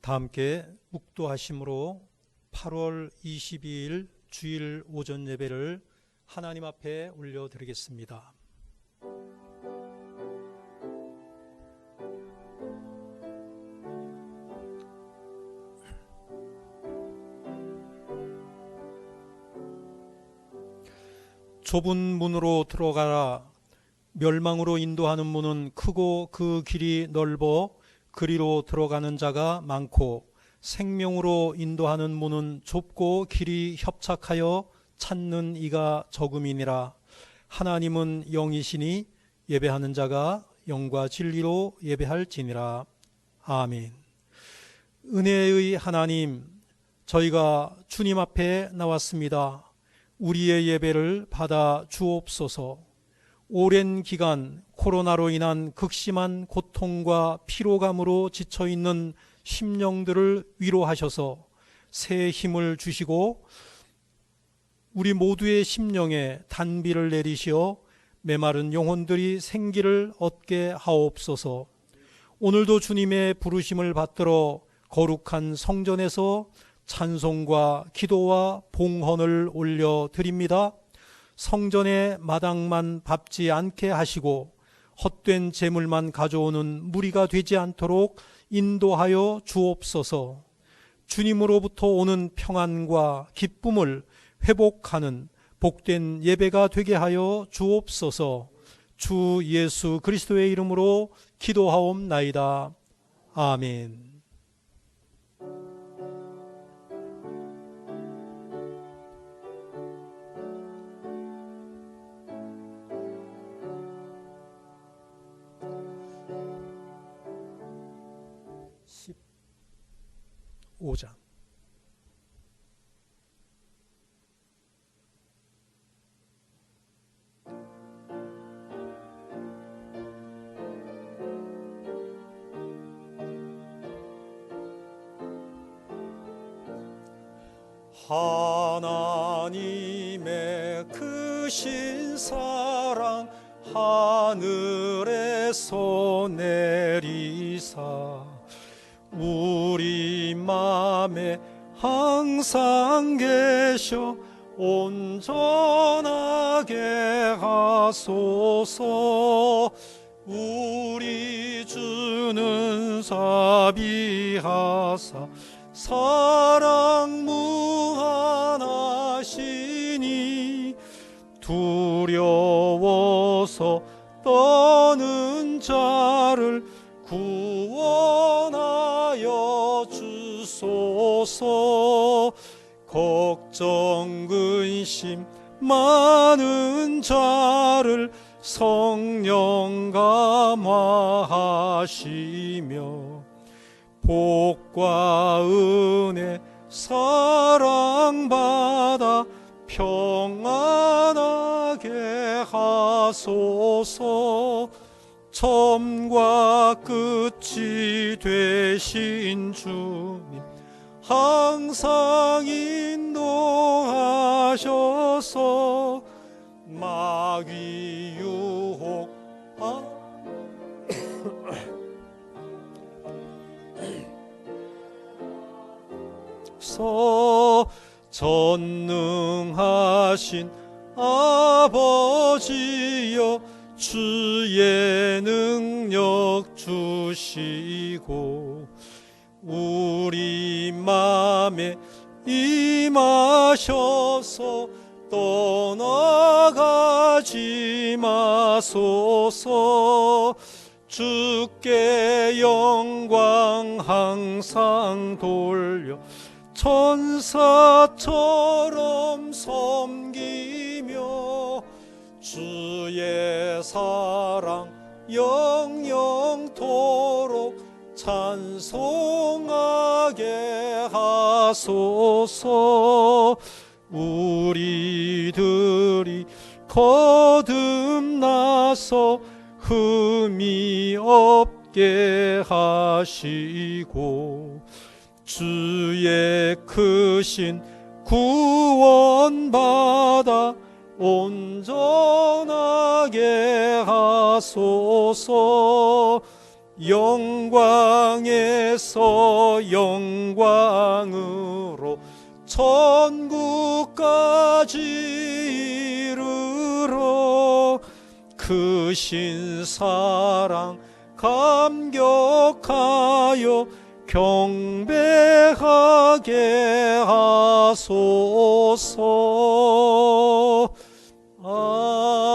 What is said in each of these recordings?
다 함께 묵도하심으로 8월 22일 주일 오전 예배를 하나님 앞에 올려드리겠습니다. 좁은 문으로 들어가라. 멸망으로 인도하는 문은 크고 그 길이 넓어 그리로 들어가는 자가 많고, 생명으로 인도하는 문은 좁고 길이 협착하여 찾는 이가 적음이니라. 하나님은 영이시니 예배하는 자가 영과 진리로 예배할지니라. 아멘. 은혜의 하나님, 저희가 주님 앞에 나왔습니다. 우리의 예배를 받아 주옵소서. 오랜 기간 코로나로 인한 극심한 고통과 피로감으로 지쳐있는 심령들을 위로하셔서 새 힘을 주시고 우리 모두의 심령에 단비를 내리시어 메마른 영혼들이 생기를 얻게 하옵소서. 오늘도 주님의 부르심을 받들어 거룩한 성전에서 찬송과 기도와 봉헌을 올려드립니다. 성전의 마당만 밟지 않게 하시고 헛된 재물만 가져오는 무리가 되지 않도록 인도하여 주옵소서. 주님으로부터 오는 평안과 기쁨을 회복하는 복된 예배가 되게 하여 주옵소서. 주 예수 그리스도의 이름으로 기도하옵나이다. 아멘. 15장. 하나님의 크신 사랑 하늘에서 내리사 우리 맘에 항상 계셔 온전하게 하소서. 우리 주는 사비하사 사랑 무한하시니 두려워서 떠는 자를 구원하여 주소서. 걱정 근심 많은 자를 성령 감화하시며 복과 은혜 사랑받아 평안하게 하소서. 처음과 끝이 되신 주님 항상 인도하셔서 마귀 유혹 전능하신 아버지여 주의 능력 주시고 우리 맘에 임하셔서 떠나가지 마소서. 주께 영광 항상 돌려 천사처럼 섬기며 주의 사랑 영영토록 찬송하게 하소서. 우리들이 거듭나서 흠이 없게 하시고 주의 크신 구원받아 온전하게 하소서. 영광에서 영광으로 천국까지 이르러 크신 사랑 감격하여 경배하게 하소서. 아멘.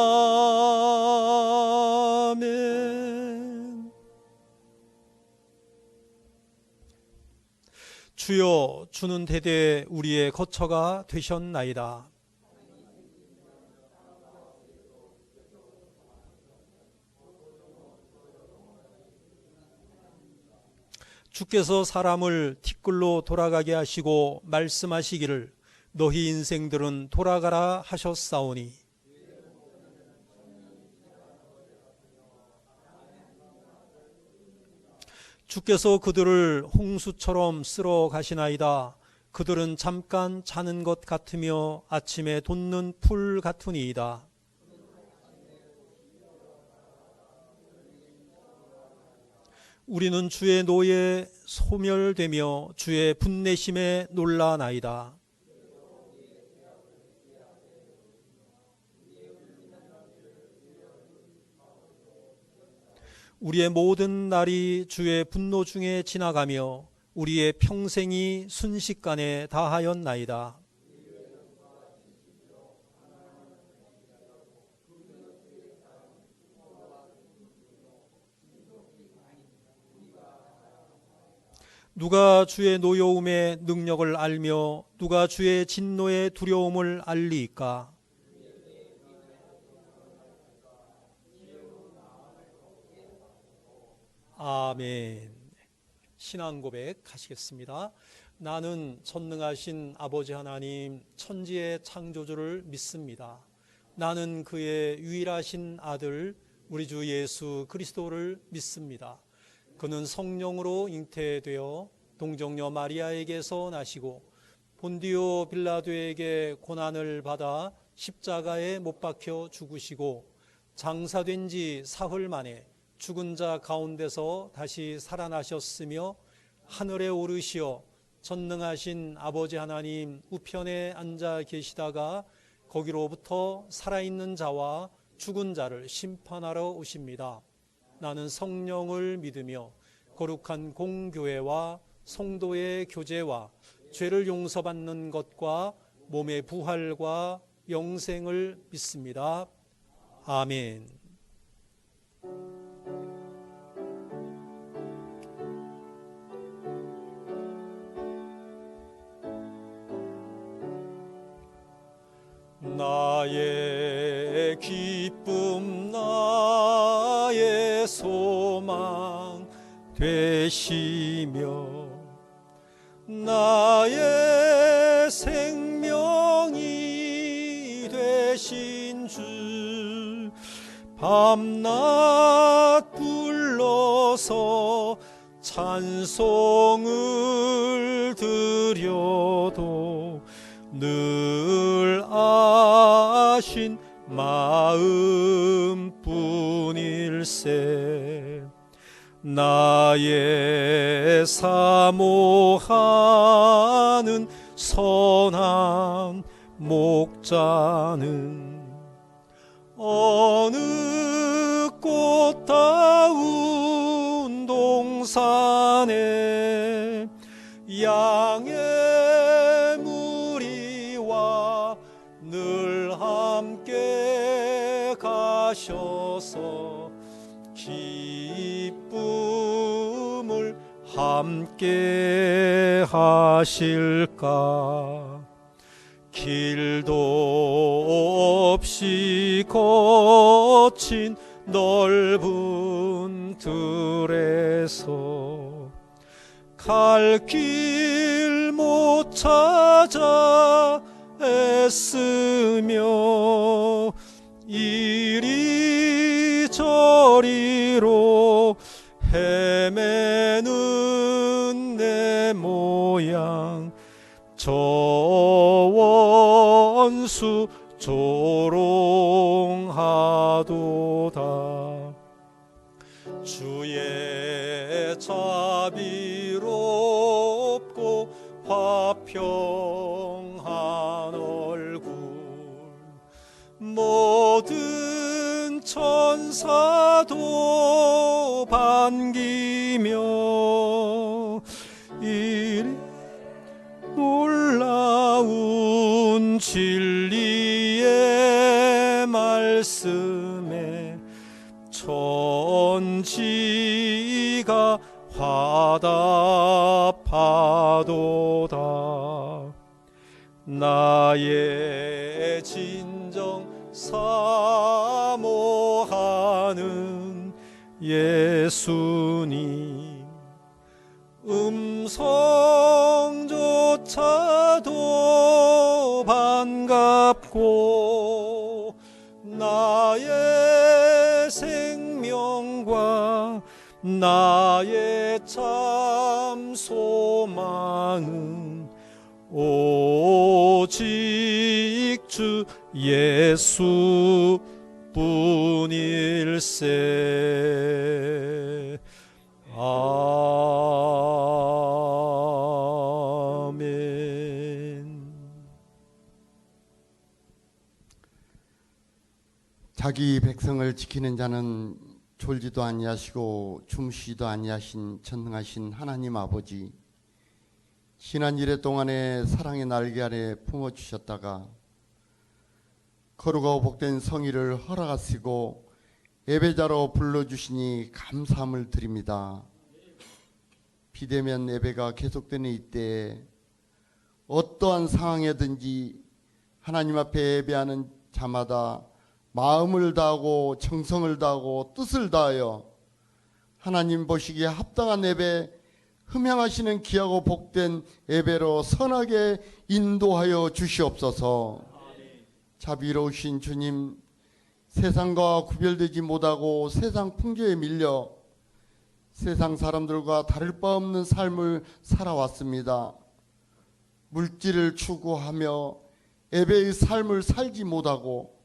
주여, 주는 대대 우리의 거처가 되셨나이다. 주께서 사람을 티끌로 돌아가게 하시고 말씀하시기를 너희 인생들은 돌아가라 하셨사오니 주께서 그들을 홍수처럼 쓸어 가시나이다. 그들은 잠깐 자는 것 같으며 아침에 돋는 풀 같으니이다. 우리는 주의 노에 소멸되며 주의 분내심에 놀라나이다. 우리의 모든 날이 주의 분노 중에 지나가며 우리의 평생이 순식간에 다하였나이다. 누가 주의 노여움의 능력을 알며 누가 주의 진노의 두려움을 알리이까? 아멘. 신앙 고백 하시겠습니다. 나는 전능하신 아버지 하나님 천지의 창조주를 믿습니다. 나는 그의 유일하신 아들 우리 주 예수 그리스도를 믿습니다. 그는 성령으로 잉태되어 동정녀 마리아에게서 나시고 본디오 빌라도에게 고난을 받아 십자가에 못 박혀 죽으시고 장사된 지 사흘 만에 죽은 자 가운데서 다시 살아나셨으며 하늘에 오르시어 전능하신 아버지 하나님 우편에 앉아 계시다가 거기로부터 살아있는 자와 죽은 자를 심판하러 오십니다. 나는 성령을 믿으며 거룩한 공교회와 성도의 교제와 죄를 용서받는 것과 몸의 부활과 영생을 믿습니다. 아멘. 나의 기쁨 나의 소망 되시며 나의 생명이 되신 주 밤낮 불러서 찬송을 드려도 늘 아신 마음뿐일세. 나의 사모하는 선한 목자는 어느 꽃다운 동산에 양의 무리와 늘 함께 가셔서 기쁨을 함께 하실까. 길도 없이 거친 넓은 들에서 갈 길 못 찾아 애쓰며 이리저리로 헤매는 내 모양 저 원수 조롱하도다. 주의 자비롭고 화평한 얼굴 모든 천사도 반기며 이리 놀라운 진리의 말씀에 천지가 화답하도다. 나의 진정 사모하는 예수님 음성조차도 반갑고 나의 생명과 나의 참 소망은 오직 주 예수 뿐일세. 아멘. 자기 백성을 지키는 자는 졸지도 아니하시고 주무시지도 아니하신 전능하신 하나님 아버지, 지난 일해 동안에 사랑의 날개 아래 품어주셨다가 거룩하고 복된 성의를 허락하시고 예배자로 불러주시니 감사함을 드립니다. 비대면 예배가 계속되는 이때에 어떠한 상황이든지 하나님 앞에 예배하는 자마다 마음을 다하고 정성을 다하고 뜻을 다하여 하나님 보시기에 합당한 예배, 흠양하시는 귀하고 복된 예배로 선하게 인도하여 주시옵소서. 자비로우신 주님, 세상과 구별되지 못하고 세상 풍조에 밀려 세상 사람들과 다를 바 없는 삶을 살아왔습니다. 물질을 추구하며 예배의 삶을 살지 못하고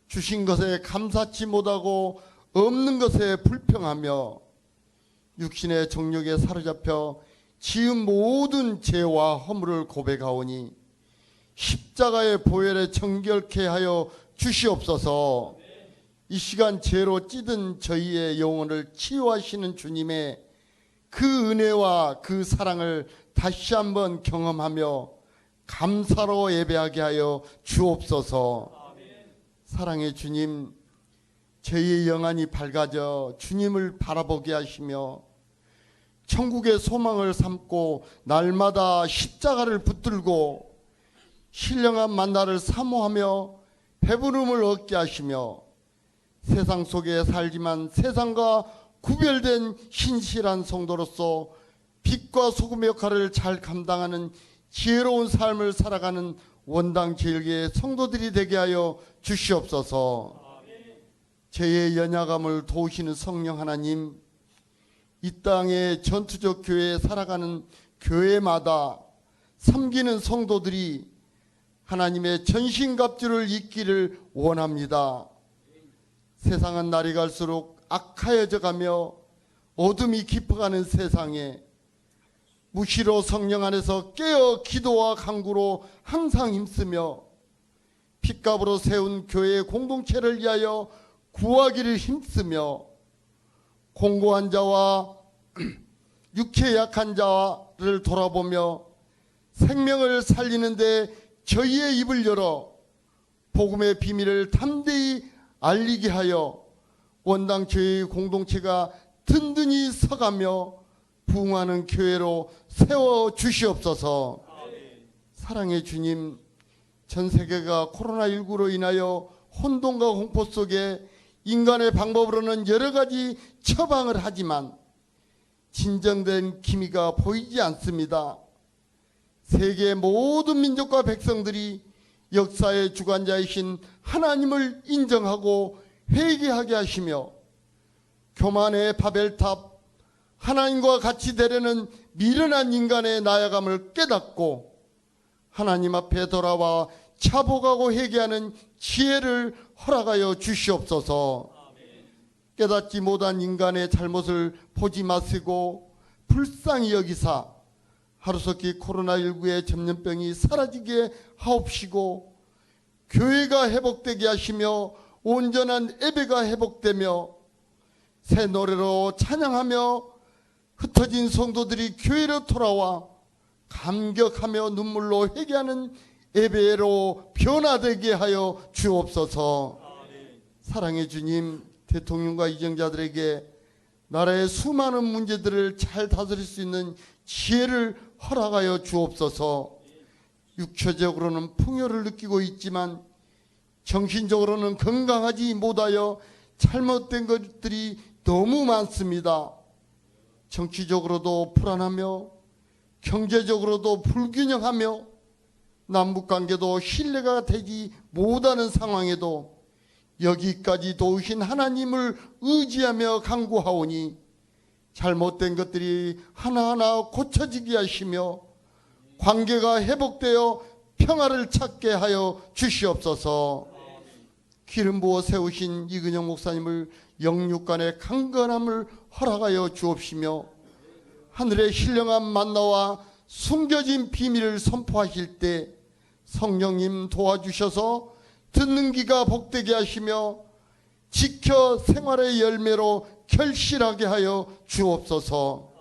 주신 것에 감사치 못하고 없는 것에 불평하며 육신의 정욕에 사로잡혀 지은 모든 죄와 허물을 고백하오니 십자가의 보혈에 정결케 하여 주시옵소서. 이 시간 죄로 찌든 저희의 영혼을 치유하시는 주님의 그 은혜와 그 사랑을 다시 한번 경험하며 감사로 예배하게 하여 주옵소서. 사랑의 주님, 저희의 영안이 밝아져 주님을 바라보게 하시며 천국의 소망을 삼고 날마다 십자가를 붙들고 신령한 만나를 사모하며 배부름을 얻게 하시며 세상 속에 살지만 세상과 구별된 신실한 성도로서 빛과 소금의 역할을 잘 감당하는 지혜로운 삶을 살아가는 원당 제일교회 성도들이 되게 하여 주시옵소서. 저의 연약함을 도우시는 성령 하나님, 이 땅의 전투적 교회에 살아가는 교회마다 섬기는 성도들이 하나님의 전신갑주를 입기를 원합니다. 세상은 날이 갈수록 악하여져 가며 어둠이 깊어가는 세상에 무시로 성령 안에서 깨어 기도와 간구로 항상 힘쓰며 핏값으로 세운 교회의 공동체를 위하여 구하기를 힘쓰며 공고한 자와 육체 약한 자를 돌아보며 생명을 살리는데 저희의 입을 열어 복음의 비밀을 담대히 알리게 하여 원당 저희 공동체가 든든히 서가며 부흥하는 교회로 세워 주시옵소서. 사랑의 주님, 전 세계가 코로나19로 인하여 혼돈과 공포 속에 인간의 방법으로는 여러 가지 처방을 하지만 진정된 기미가 보이지 않습니다. 세계 모든 민족과 백성들이 역사의 주관자이신 하나님을 인정하고 회개하게 하시며 교만의 바벨탑, 하나님과 같이 되려는 미련한 인간의 나아감을 깨닫고 하나님 앞에 돌아와 차복하고 회개하는 지혜를 허락하여 주시옵소서. 깨닫지 못한 인간의 잘못을 보지 마시고 불쌍히 여기사 하루속히 코로나19의 전염병이 사라지게 하옵시고 교회가 회복되게 하시며 온전한 예배가 회복되며 새 노래로 찬양하며 흩어진 성도들이 교회로 돌아와 감격하며 눈물로 회개하는 예배로 변화되게 하여 주옵소서. 사랑의 주님, 대통령과 이정자들에게 나라의 수많은 문제들을 잘 다스릴 수 있는 지혜를 허락하여 주옵소서. 육체적으로는 풍요를 느끼고 있지만 정신적으로는 건강하지 못하여 잘못된 것들이 너무 많습니다. 정치적으로도 불안하며 경제적으로도 불균형하며 남북관계도 신뢰가 되지 못하는 상황에도 여기까지 도우신 하나님을 의지하며 간구하오니 잘못된 것들이 하나하나 고쳐지게 하시며 관계가 회복되어 평화를 찾게 하여 주시옵소서. 기름 부어 세우신 이근영 목사님을 영육간의 강건함을 허락하여 주옵시며 하늘의 신령한 만나와 숨겨진 비밀을 선포하실 때 성령님 도와주셔서 듣는 귀가 복되게 하시며 지켜 생활의 열매로 결실하게 하여 주옵소서.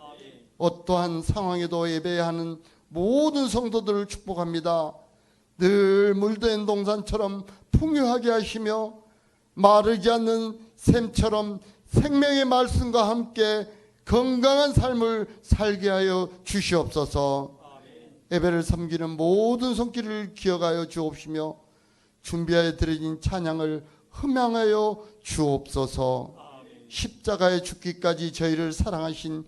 어떠한 상황에도 예배하는 모든 성도들을 축복합니다. 늘 물된 동산처럼 풍요하게 하시며 마르지 않는 샘처럼 생명의 말씀과 함께 건강한 삶을 살게 하여 주시옵소서. 예배를 섬기는 모든 손길을 기억하여 주옵시며 준비하여 드려진 찬양을 흠양하여 주옵소서. 십자가에 죽기까지 저희를 사랑하신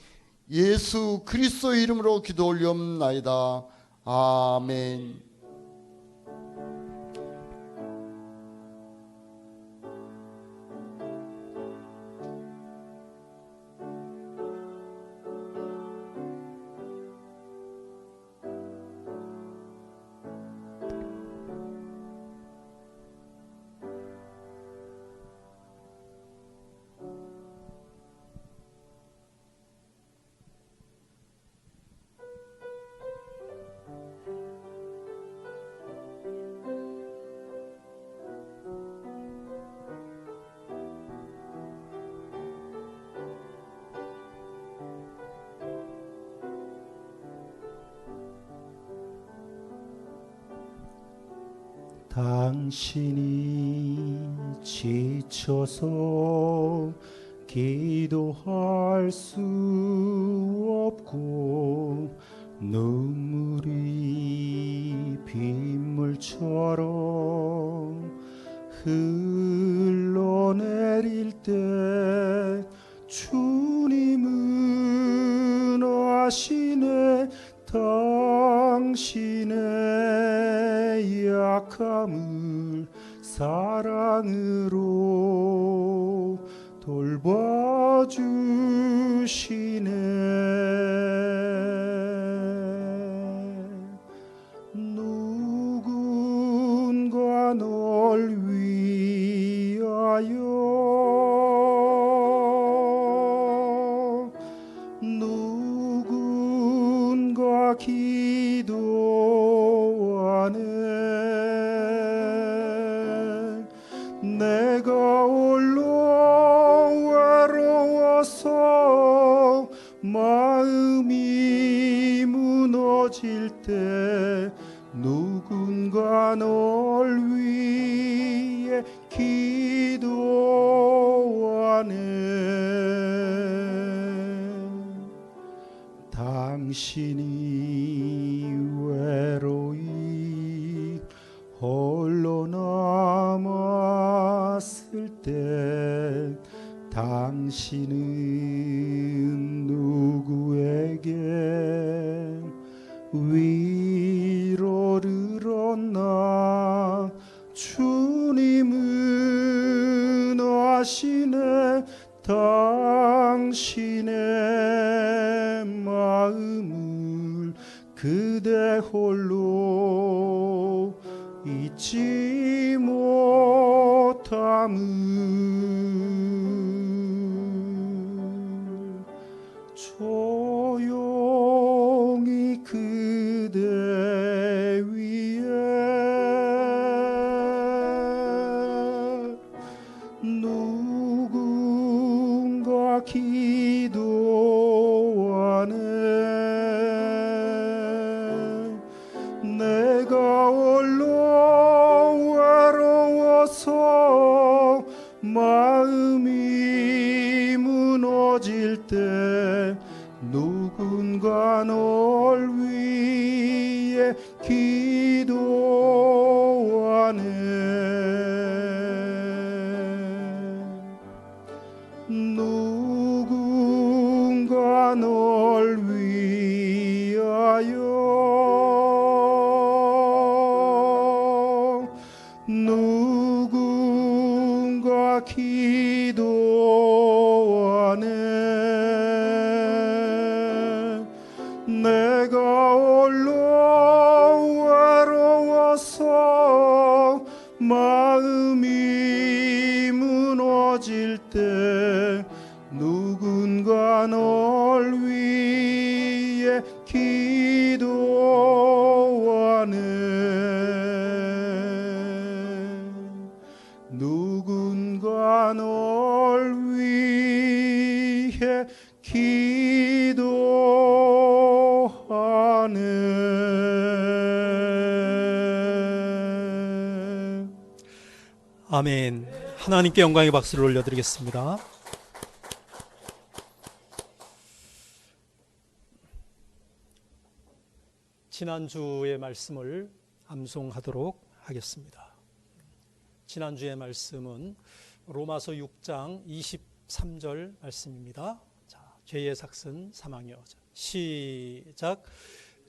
예수 그리스도의 이름으로 기도 올리옵나이다. 아멘. 당신이 지쳐서 기도할 수 없고 눈물이 빗물처럼 흘러내릴 때 주님은 아시네. 당신의 약함을 사랑으로 돌봐주시네. 누군가 널 위하여 누군가 기도하네. 내가 홀로 외로워서 마음이 무너질 때 누군가 널 위해 기도하네. 당신이 외로이 홀로 남았을 때 당신은 누구에게 위로를 얻나. 주님은 아시네. 당신의 마음을 그대 홀로 잊지 못함을 조용 위에 누군가 기도하네. 내가 홀로 외로워서 마음이 무너질 때 누군가 널 위해 기도하네. 누군가 널 위하여 누군가 기도하네. 내가 홀로 외로워서 마음이 무너질 때 누군가 널 위해 기도하네. 누군가 널 위해 기도하네. 아멘. 하나님께 영광의 박수를 올려드리겠습니다. 지난주의 말씀을 암송하도록 하겠습니다. 지난주의 말씀은 로마서 6장 23절 말씀입니다. 자, 죄의 삭슨 사망이요. 시작.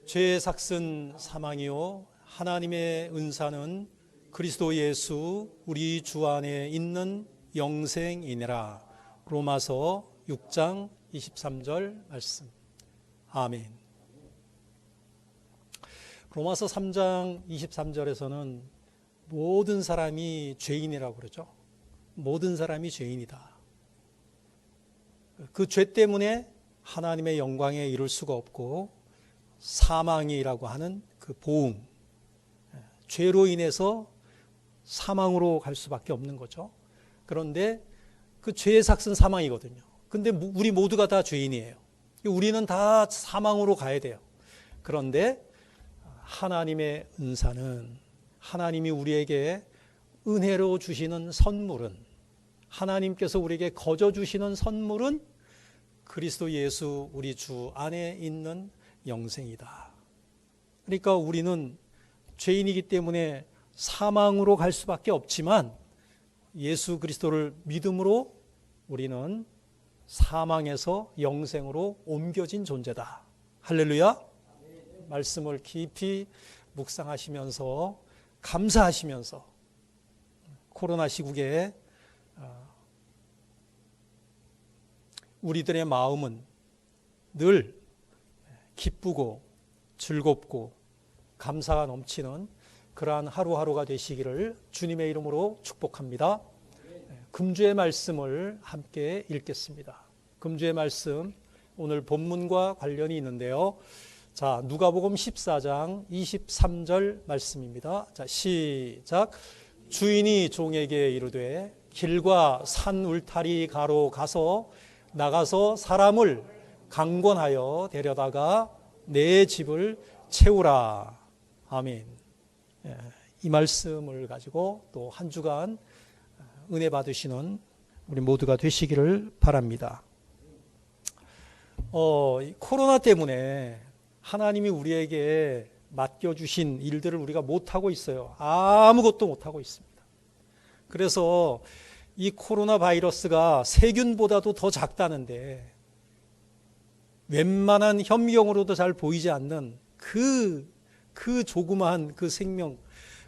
죄의 삭슨 사망이요 하나님의 은사는 그리스도 예수 우리 주 안에 있는 영생이니라. 로마서 6장 23절 말씀. 아멘. 로마서 3장 23절에서는 모든 사람이 죄인이라고 그러죠. 모든 사람이 죄인이다. 그 죄 때문에 하나님의 영광에 이를 수가 없고 사망이라고 하는 그 보응, 죄로 인해서 사망으로 갈 수밖에 없는 거죠. 그런데 그 죄의 삭은 사망이거든요. 근데 우리 모두가 다 죄인이에요. 우리는 다 사망으로 가야 돼요. 그런데 하나님의 은사는, 하나님이 우리에게 은혜로 주시는 선물은, 하나님께서 우리에게 거저 주시는 선물은 그리스도 예수 우리 주 안에 있는 영생이다. 그러니까 우리는 죄인이기 때문에 사망으로 갈 수밖에 없지만 예수 그리스도를 믿음으로 우리는 사망에서 영생으로 옮겨진 존재다. 할렐루야. 말씀을 깊이 묵상하시면서 감사하시면서 코로나 시국에 우리들의 마음은 늘 기쁘고 즐겁고 감사가 넘치는 그러한 하루하루가 되시기를 주님의 이름으로 축복합니다. 금주의 말씀을 함께 읽겠습니다. 금주의 말씀 오늘 본문과 관련이 있는데요. 자, 누가복음 14장 23절 말씀입니다. 자, 시작. 주인이 종에게 이르되 길과 산 울타리 가로 나가서 사람을 강권하여 데려다가 내 집을 채우라. 아멘. 이 말씀을 가지고 또 한 주간 은혜 받으시는 우리 모두가 되시기를 바랍니다. 코로나 때문에 하나님이 우리에게 맡겨주신 일들을 우리가 못하고 있어요. 아무것도 못하고 있습니다. 그래서 이 코로나 바이러스가 세균보다도 더 작다는데 웬만한 현미경으로도 잘 보이지 않는 그 조그마한 그 생명,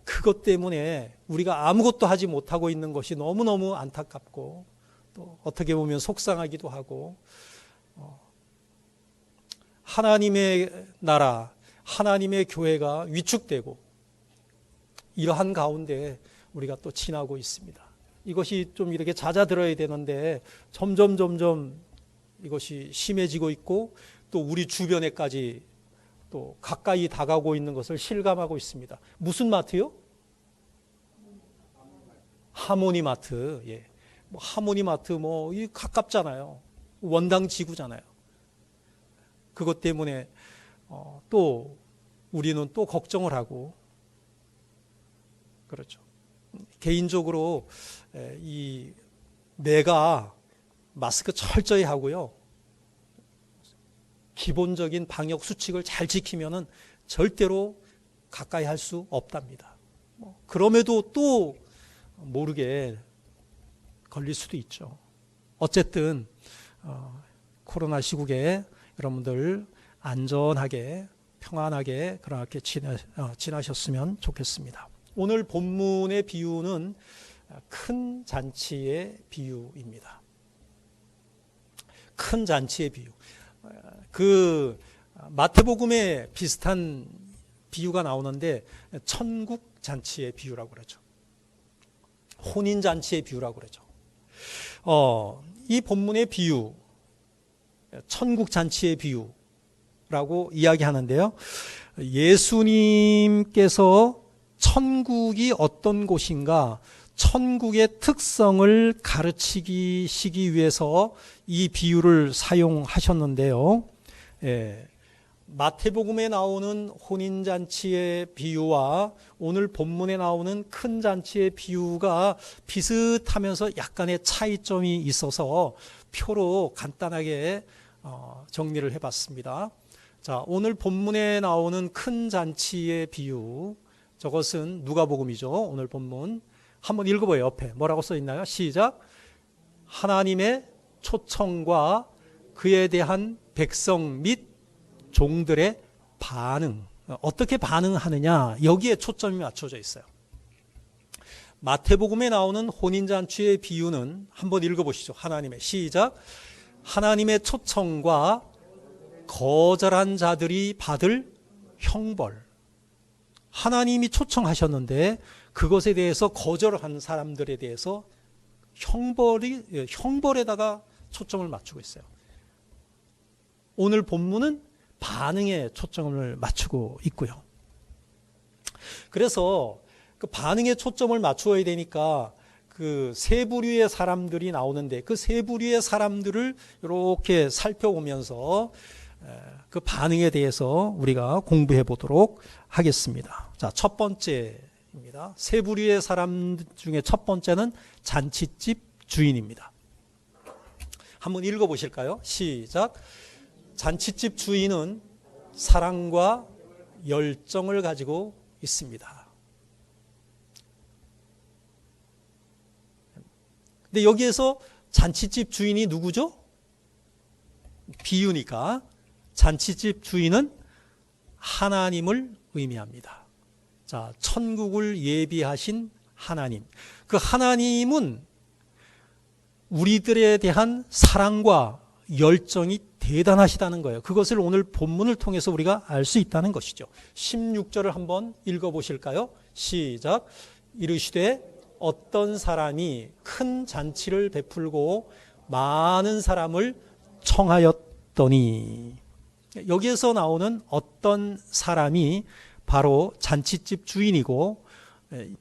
그것 때문에 우리가 아무것도 하지 못하고 있는 것이 너무너무 안타깝고 또 어떻게 보면 속상하기도 하고, 하나님의 나라, 하나님의 교회가 위축되고 이러한 가운데 우리가 또 지나고 있습니다. 이것이 좀 이렇게 잦아들어야 되는데 점점 이것이 심해지고 있고 또 우리 주변에까지 또 가까이 다가오고 있는 것을 실감하고 있습니다. 무슨 마트요? 하모니마트. 예. 뭐 하모니마트 뭐 이 가깝잖아요. 원당 지구잖아요. 그것 때문에 또 우리는 또 걱정을 하고 그렇죠. 개인적으로 이 내가 마스크 철저히 하고요. 기본적인 방역 수칙을 잘 지키면은 절대로 가까이 할 수 없답니다. 그럼에도 또 모르게 걸릴 수도 있죠. 어쨌든 코로나 시국에 여러분들 안전하게 평안하게 그렇게 지나셨으면 좋겠습니다. 오늘 본문의 비유는 큰 잔치의 비유입니다. 큰 잔치의 비유. 그 마태복음에 비슷한 비유가 나오는데 천국 잔치의 비유라고 그러죠. 혼인 잔치의 비유라고 그러죠. 이 본문의 비유, 천국 잔치의 비유라고 이야기하는데요. 예수님께서 천국이 어떤 곳인가, 천국의 특성을 가르치시기 위해서 이 비유를 사용하셨는데요. 마태복음에 나오는 혼인잔치의 비유와 오늘 본문에 나오는 큰 잔치의 비유가 비슷하면서 약간의 차이점이 있어서 표로 간단하게 정리를 해봤습니다. 자, 오늘 본문에 나오는 큰 잔치의 비유, 저것은 누가복음이죠. 오늘 본문 한번 읽어봐요. 옆에 뭐라고 써 있나요? 시작. 하나님의 초청과 그에 대한 백성 및 종들의 반응, 어떻게 반응하느냐, 여기에 초점이 맞춰져 있어요. 마태복음에 나오는 혼인잔치의 비유는 한번 읽어보시죠. 하나님의 시작. 하나님의 초청과 거절한 자들이 받을 형벌. 하나님이 초청하셨는데 그것에 대해서 거절한 사람들에 대해서 형벌에다가 초점을 맞추고 있어요. 오늘 본문은 반응에 초점을 맞추고 있고요. 그래서 그 반응에 초점을 맞추어야 되니까 그 세 부류의 사람들이 나오는데 그 세 부류의 사람들을 이렇게 살펴보면서 그 반응에 대해서 우리가 공부해 보도록 하겠습니다. 자, 첫 번째입니다. 세 부류의 사람 중에 첫 번째는 잔치집 주인입니다. 한번 읽어보실까요? 시작. 잔치집 주인은 사랑과 열정을 가지고 있습니다. 근데 여기에서 잔치집 주인이 누구죠? 비유니까 잔치집 주인은 하나님을 의미합니다. 자, 천국을 예비하신 하나님. 그 하나님은 우리들에 대한 사랑과 열정이 대단하시다는 거예요. 그것을 오늘 본문을 통해서 우리가 알 수 있다는 것이죠. 16절을 한번 읽어보실까요? 시작. 이르시되 어떤 사람이 큰 잔치를 베풀고 많은 사람을 청하였더니, 여기에서 나오는 어떤 사람이 바로 잔치집 주인이고,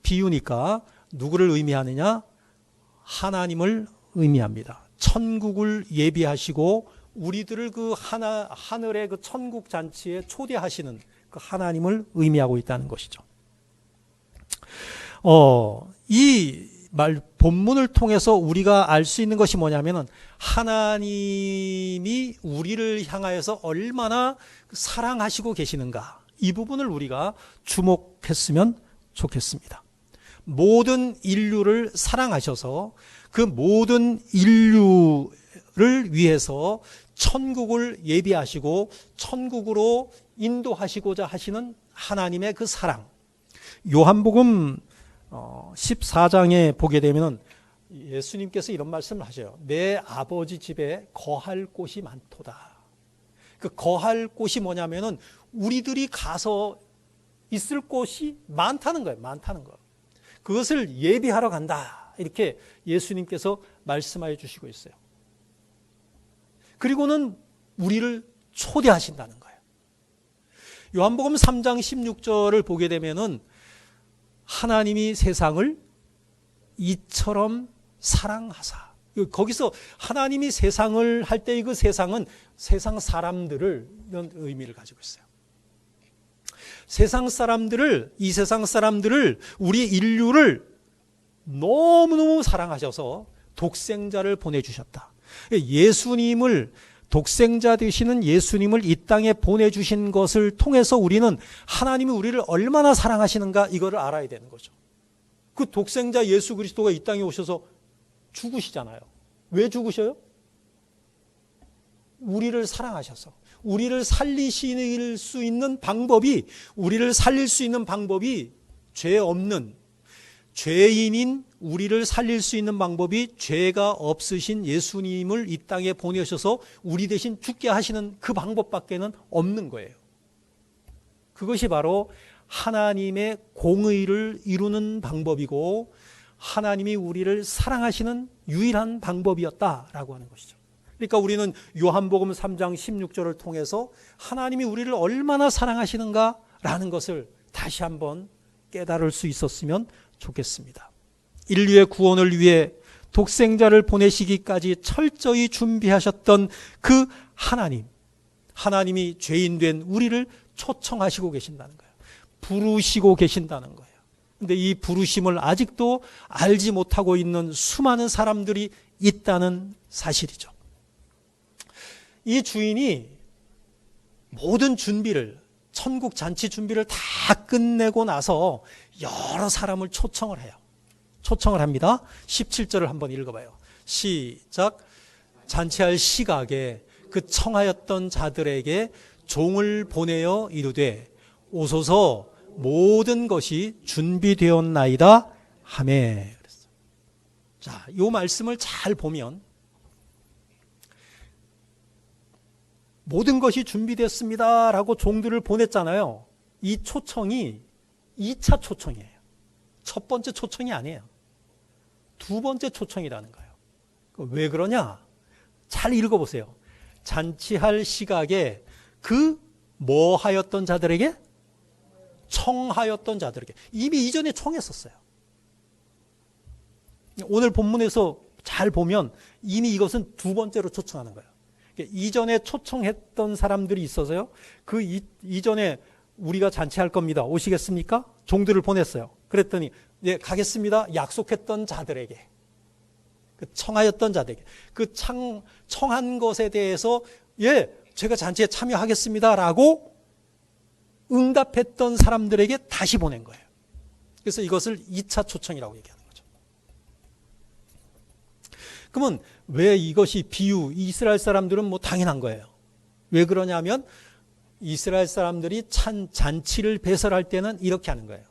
비유니까 누구를 의미하느냐? 하나님을 의미합니다. 천국을 예비하시고 우리들을 그 하늘의 그 천국 잔치에 초대하시는 그 하나님을 의미하고 있다는 것이죠. 이 말 본문을 통해서 우리가 알 수 있는 것이 뭐냐면은 하나님이 우리를 향하여서 얼마나 사랑하시고 계시는가, 이 부분을 우리가 주목했으면 좋겠습니다. 모든 인류를 사랑하셔서 그 모든 인류를 위해서 천국을 예비하시고 천국으로 인도하시고자 하시는 하나님의 그 사랑. 요한복음 14장에 보게 되면 예수님께서 이런 말씀을 하셔요. 내 아버지 집에 거할 곳이 많도다. 그 거할 곳이 뭐냐면은 우리들이 가서 있을 곳이 많다는 거예요. 많다는 거. 그것을 예비하러 간다. 이렇게 예수님께서 말씀하여 주시고 있어요. 그리고는 우리를 초대하신다는 거예요. 요한복음 3장 16절을 보게 되면은 하나님이 세상을 이처럼 사랑하사. 거기서 하나님이 세상을 할 때 그 세상은 세상 사람들을 이런 의미를 가지고 있어요. 세상 사람들을, 이 세상 사람들을, 우리 인류를 너무너무 사랑하셔서 독생자를 보내주셨다. 예수님을, 독생자 되시는 예수님을 이 땅에 보내주신 것을 통해서 우리는 하나님이 우리를 얼마나 사랑하시는가 이거를 알아야 되는 거죠. 그 독생자 예수 그리스도가 이 땅에 오셔서 죽으시잖아요. 왜 죽으셔요? 우리를 사랑하셔서. 우리를 살리실 수 있는 방법이, 우리를 살릴 수 있는 방법이 죄 없는, 죄인인 우리를 살릴 수 있는 방법이 죄가 없으신 예수님을 이 땅에 보내셔서 우리 대신 죽게 하시는 그 방법밖에는 없는 거예요. 그것이 바로 하나님의 공의를 이루는 방법이고 하나님이 우리를 사랑하시는 유일한 방법이었다라고 하는 것이죠. 그러니까 우리는 요한복음 3장 16절을 통해서 하나님이 우리를 얼마나 사랑하시는가라는 것을 다시 한번 깨달을 수 있었으면 좋겠습니다. 인류의 구원을 위해 독생자를 보내시기까지 철저히 준비하셨던 그 하나님이 죄인된 우리를 초청하시고 계신다는 거예요. 부르시고 계신다는 거예요. 근데 이 부르심을 아직도 알지 못하고 있는 수많은 사람들이 있다는 사실이죠. 이 주인이 모든 준비를, 천국 잔치 준비를 다 끝내고 나서 여러 사람을 초청을 해요. 초청을 합니다. 17절을 한번 읽어봐요. 시작. 잔치할 시각에 그 청하였던 자들에게 종을 보내어 이르되 오소서 모든 것이 준비되었나이다 하매. 자, 이 말씀을 잘 보면 모든 것이 준비됐습니다라고 종들을 보냈잖아요. 이 초청이 2차 초청이에요. 첫 번째 초청이 아니에요. 두 번째 초청이라는 거예요. 왜 그러냐? 잘 읽어보세요. 잔치할 시각에 그 뭐 하였던 자들에게? 청하였던 자들에게. 이미 이전에 청했었어요. 오늘 본문에서 잘 보면 이미 이것은 두 번째로 초청하는 거예요. 이전에 초청했던 사람들이 있어서요. 그 이전에 우리가 잔치할 겁니다. 오시겠습니까? 종들을 보냈어요. 그랬더니 예, 가겠습니다. 약속했던 자들에게, 그 청하였던 자들에게, 그 청한 것에 대해서 예, 제가 잔치에 참여하겠습니다라고 응답했던 사람들에게 다시 보낸 거예요. 그래서 이것을 2차 초청이라고 얘기하는 거죠. 그러면 왜 이것이 이스라엘 사람들은 뭐 당연한 거예요. 왜 그러냐면 이스라엘 사람들이 잔치를 배설할 때는 이렇게 하는 거예요.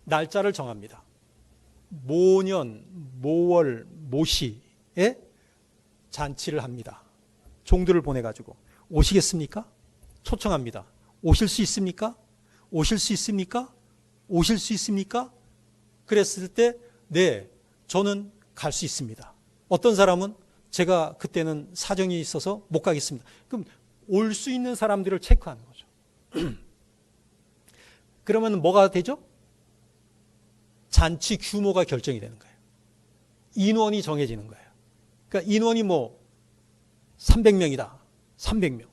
날짜를 정합니다. 모년, 모월, 모시에 잔치를 합니다. 종들을 보내가지고 오시겠습니까? 초청합니다. 오실 수 있습니까? 오실 수 있습니까? 오실 수 있습니까? 그랬을 때 네, 저는 갈 수 있습니다. 어떤 사람은 제가 그때는 사정이 있어서 못 가겠습니다. 그럼 올 수 있는 사람들을 체크하는 거죠. 그러면 뭐가 되죠? 잔치 규모가 결정이 되는 거예요. 인원이 정해지는 거예요. 그러니까 인원이 뭐 300명이다. 300명.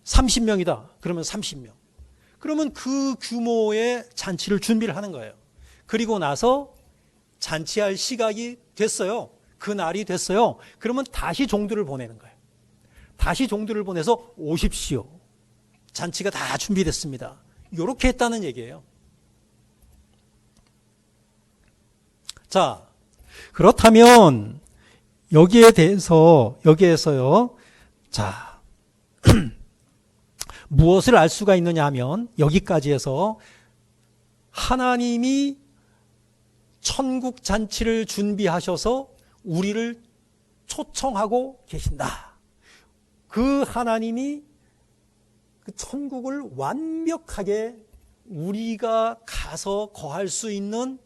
30명이다. 그러면 30명. 그러면 그 규모의 잔치를 준비를 하는 거예요. 그리고 나서 잔치할 시각이 됐어요. 그 날이 됐어요. 그러면 다시 종들을 보내는 거예요. 다시 종들을 보내서 오십시오. 잔치가 다 준비됐습니다. 이렇게 했다는 얘기예요. 자, 그렇다면 여기에서요. 자, 무엇을 알 수가 있느냐 하면 여기까지 해서 하나님이 천국 잔치를 준비하셔서 우리를 초청하고 계신다. 그 하나님이 그 천국을 완벽하게 우리가 가서 거할 수 있는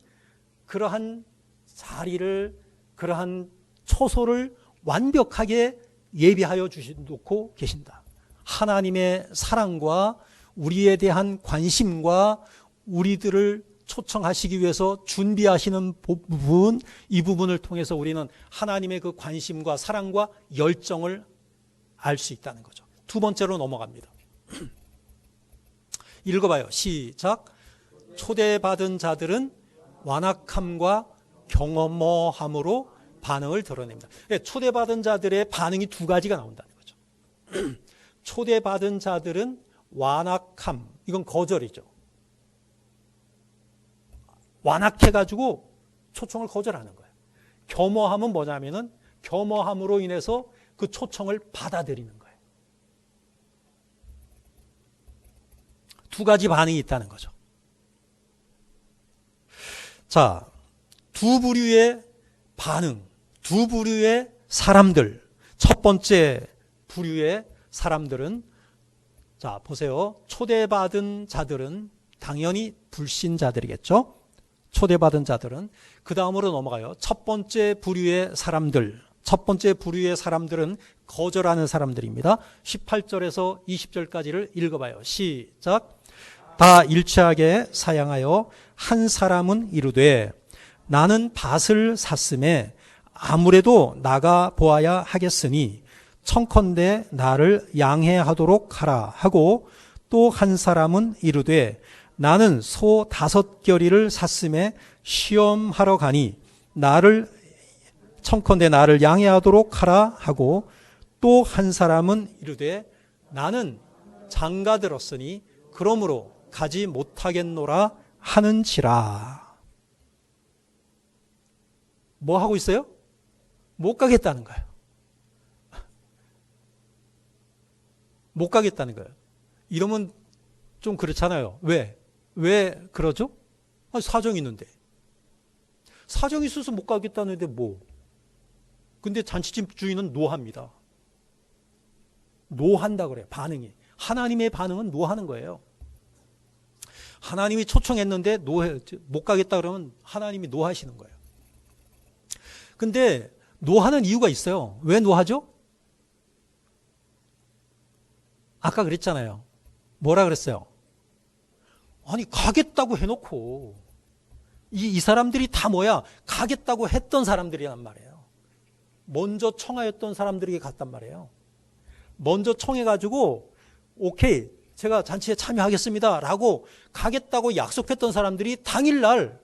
그러한 자리를, 그러한 초소를 완벽하게 예비하여 놓고 계신다. 하나님의 사랑과 우리에 대한 관심과 우리들을 초청하시기 위해서 준비하시는 부분, 이 부분을 통해서 우리는 하나님의 그 관심과 사랑과 열정을 알 수 있다는 거죠. 두 번째로 넘어갑니다. 읽어봐요. 시작. 초대받은 자들은 완악함과 경험함으로 반응을 드러냅니다. 초대받은 자들의 반응이 두 가지가 나온다는 거죠. 초대받은 자들은 완악함, 이건 거절이죠. 완악해가지고 초청을 거절하는 거예요. 겸허함은 뭐냐면은 겸허함으로 인해서 그 초청을 받아들이는 거예요. 두 가지 반응이 있다는 거죠. 자, 두 부류의 반응, 두 부류의 사람들. 첫 번째 부류의 사람들은, 자, 보세요. 초대받은 자들은 당연히 불신자들이겠죠. 초대받은 자들은. 그 다음으로 넘어가요. 첫 번째 부류의 사람들. 첫 번째 부류의 사람들은 거절하는 사람들입니다. 18절에서 20절까지를 읽어봐요. 시작. 다 일치하게 사양하여 한 사람은 이르되 나는 밭을 샀음에 아무래도 나가 보아야 하겠으니 청컨대 나를 양해하도록 하라 하고, 또 한 사람은 이르되 나는 소 5겨리를 샀음에 시험하러 가니 청컨대 나를 양해하도록 하라 하고, 또 한 사람은 이르되 나는 장가 들었으니 그러므로 가지 못하겠노라 하는지라. 뭐 하고 있어요? 못 가겠다는 거예요. 못 가겠다는 거예요. 이러면 좀 그렇잖아요. 왜 그러죠? 사정이 있는데. 사정이 있어서 못 가겠다는데 뭐. 근데 잔치집 주인은 노합니다. 노한다 그래요. 반응이. 하나님의 반응은 노하는 거예요. 하나님이 초청했는데 못 가겠다 그러면 하나님이 노하시는 거예요. 근데 노하는 이유가 있어요. 왜 노하죠? 아까 그랬잖아요. 뭐라 그랬어요? 아니, 가겠다고 해놓고 이 사람들이 다 뭐야? 가겠다고 했던 사람들이란 말이에요. 먼저 청하였던 사람들에게 갔단 말이에요. 먼저 청해가지고 오케이, 제가 잔치에 참여하겠습니다 라고 가겠다고 약속했던 사람들이 당일날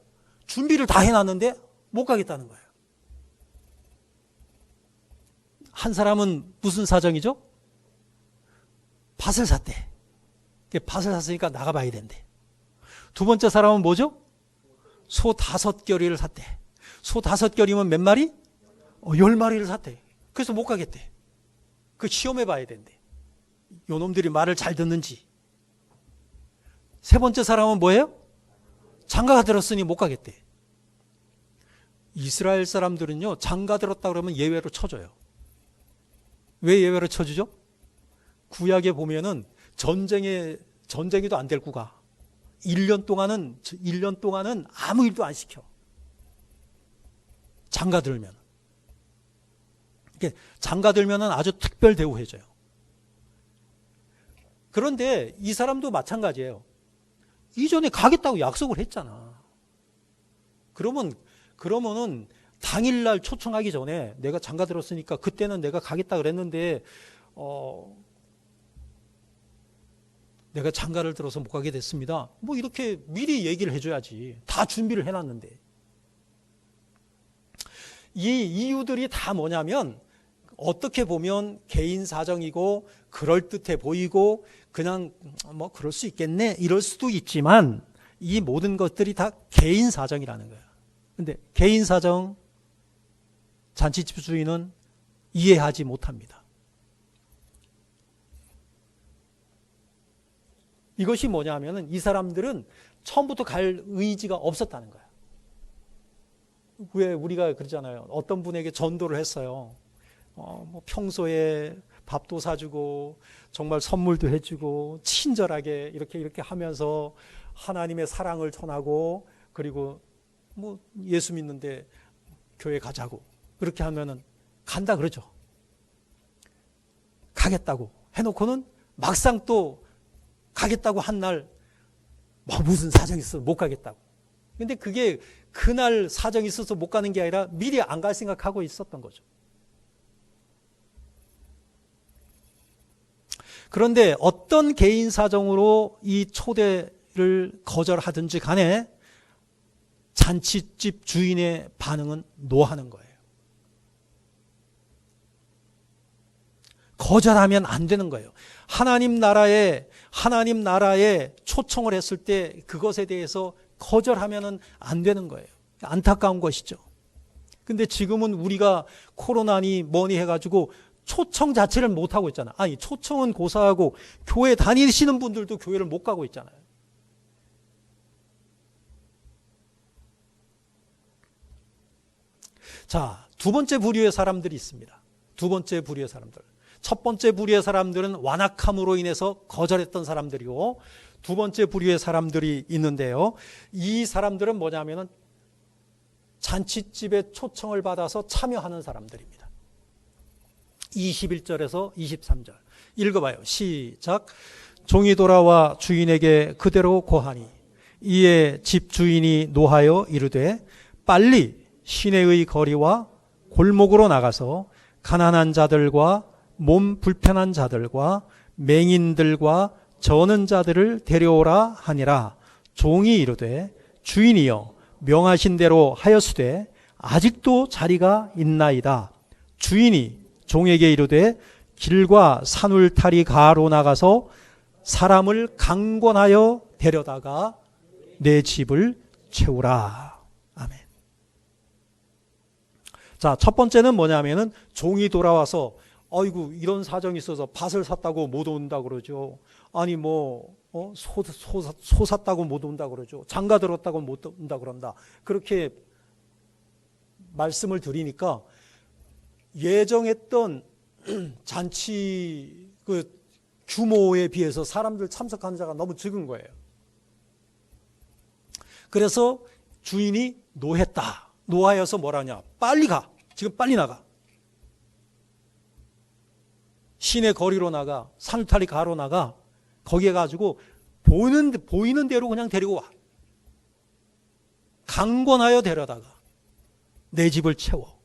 준비를 다 해놨는데 못 가겠다는 거예요. 한 사람은 무슨 사정이죠? 밭을 샀대. 밭을 샀으니까 나가봐야 된대. 두 번째 사람은 뭐죠? 소 5겨리를 샀대. 소 5겨리면 몇 마리? 10마리를 샀대. 그래서 못 가겠대. 그 시험해봐야 된대. 요 놈들이 말을 잘 듣는지. 세 번째 사람은 뭐예요? 장가가 들었으니 못 가겠대. 이스라엘 사람들은요, 장가 들었다 그러면 예외로 쳐줘요. 왜 예외로 쳐주죠? 구약에 보면은 전쟁에도 안 데리고 가. 1년 동안은 아무 일도 안 시켜. 장가 들면. 장가 들면은 아주 특별 대우해줘요. 그런데 이 사람도 마찬가지예요. 이전에 가겠다고 약속을 했잖아. 그러면은 당일날 초청하기 전에 내가 장가 들었으니까 그때는 내가 가겠다 그랬는데 내가 장가를 들어서 못 가게 됐습니다. 뭐 이렇게 미리 얘기를 해줘야지. 다 준비를 해놨는데. 이 이유들이 다 뭐냐면 어떻게 보면 개인 사정이고 그럴듯해 보이고 그냥 뭐 그럴 수 있겠네 이럴 수도 있지만 이 모든 것들이 다 개인 사정이라는 거예요. 근데 개인 사정 잔치집 주인은 이해하지 못합니다. 이것이 뭐냐면은 이 사람들은 처음부터 갈 의지가 없었다는 거예요. 왜 우리가 그러잖아요. 어떤 분에게 전도를 했어요. 뭐 평소에 밥도 사주고 정말 선물도 해주고 친절하게 이렇게 하면서 하나님의 사랑을 전하고 그리고 뭐 예수 믿는데 교회 가자고 그렇게 하면은 간다 그러죠. 가겠다고 해놓고는 막상 또 가겠다고 한 날 무슨 사정이 있어서 못 가겠다고. 근데 그게 그날 사정이 있어서 못 가는 게 아니라 미리 안 갈 생각하고 있었던 거죠. 그런데 어떤 개인 사정으로 이 초대를 거절하든지 간에 잔치집 주인의 반응은 노하는 거예요. 거절하면 안 되는 거예요. 하나님 나라에 초청을 했을 때 그것에 대해서 거절하면 안 되는 거예요. 안타까운 것이죠. 근데 지금은 우리가 코로나니 뭐니 해가지고 초청 자체를 못하고 있잖아요. 아니, 초청은 고사하고 교회 다니시는 분들도 교회를 못 가고 있잖아요. 자, 두 번째 부류의 사람들이 있습니다. 두 번째 부류의 사람들. 첫 번째 부류의 사람들은 완악함으로 인해서 거절했던 사람들이고, 두 번째 부류의 사람들이 있는데요. 이 사람들은 뭐냐면은 잔치집에 초청을 받아서 참여하는 사람들입니다. 21절에서 23절 읽어봐요. 시작. 종이 돌아와 주인에게 그대로 고하니 이에 집주인이 노하여 이르되 빨리 시내의 거리와 골목으로 나가서 가난한 자들과 몸 불편한 자들과 맹인들과 저는 자들을 데려오라 하니라. 종이 이르되 주인이여 명하신 대로 하였으되 아직도 자리가 있나이다. 주인이 종에게 이르되 길과 산울타리 가로 나가서 사람을 강권하여 데려다가 내 집을 채우라. 아멘. 자, 첫 번째는 뭐냐면은 종이 돌아와서 아이고 이런 사정이 있어서 밭을 샀다고 못 온다 그러죠. 아니 소 샀다고 못 온다 그러죠. 장가 들었다고 못 온다 그런다. 그렇게 말씀을 드리니까 예정했던 잔치 그 규모에 비해서 사람들 참석한 자가 너무 적은 거예요. 그래서 주인이 노했다. 노하여서 뭐라냐? 빨리 가. 지금 빨리 나가. 시내 거리로 나가. 산울타리 가로 나가. 거기에 가지고 보이는 대로 그냥 데리고 와. 강권하여 데려다가 내 집을 채워.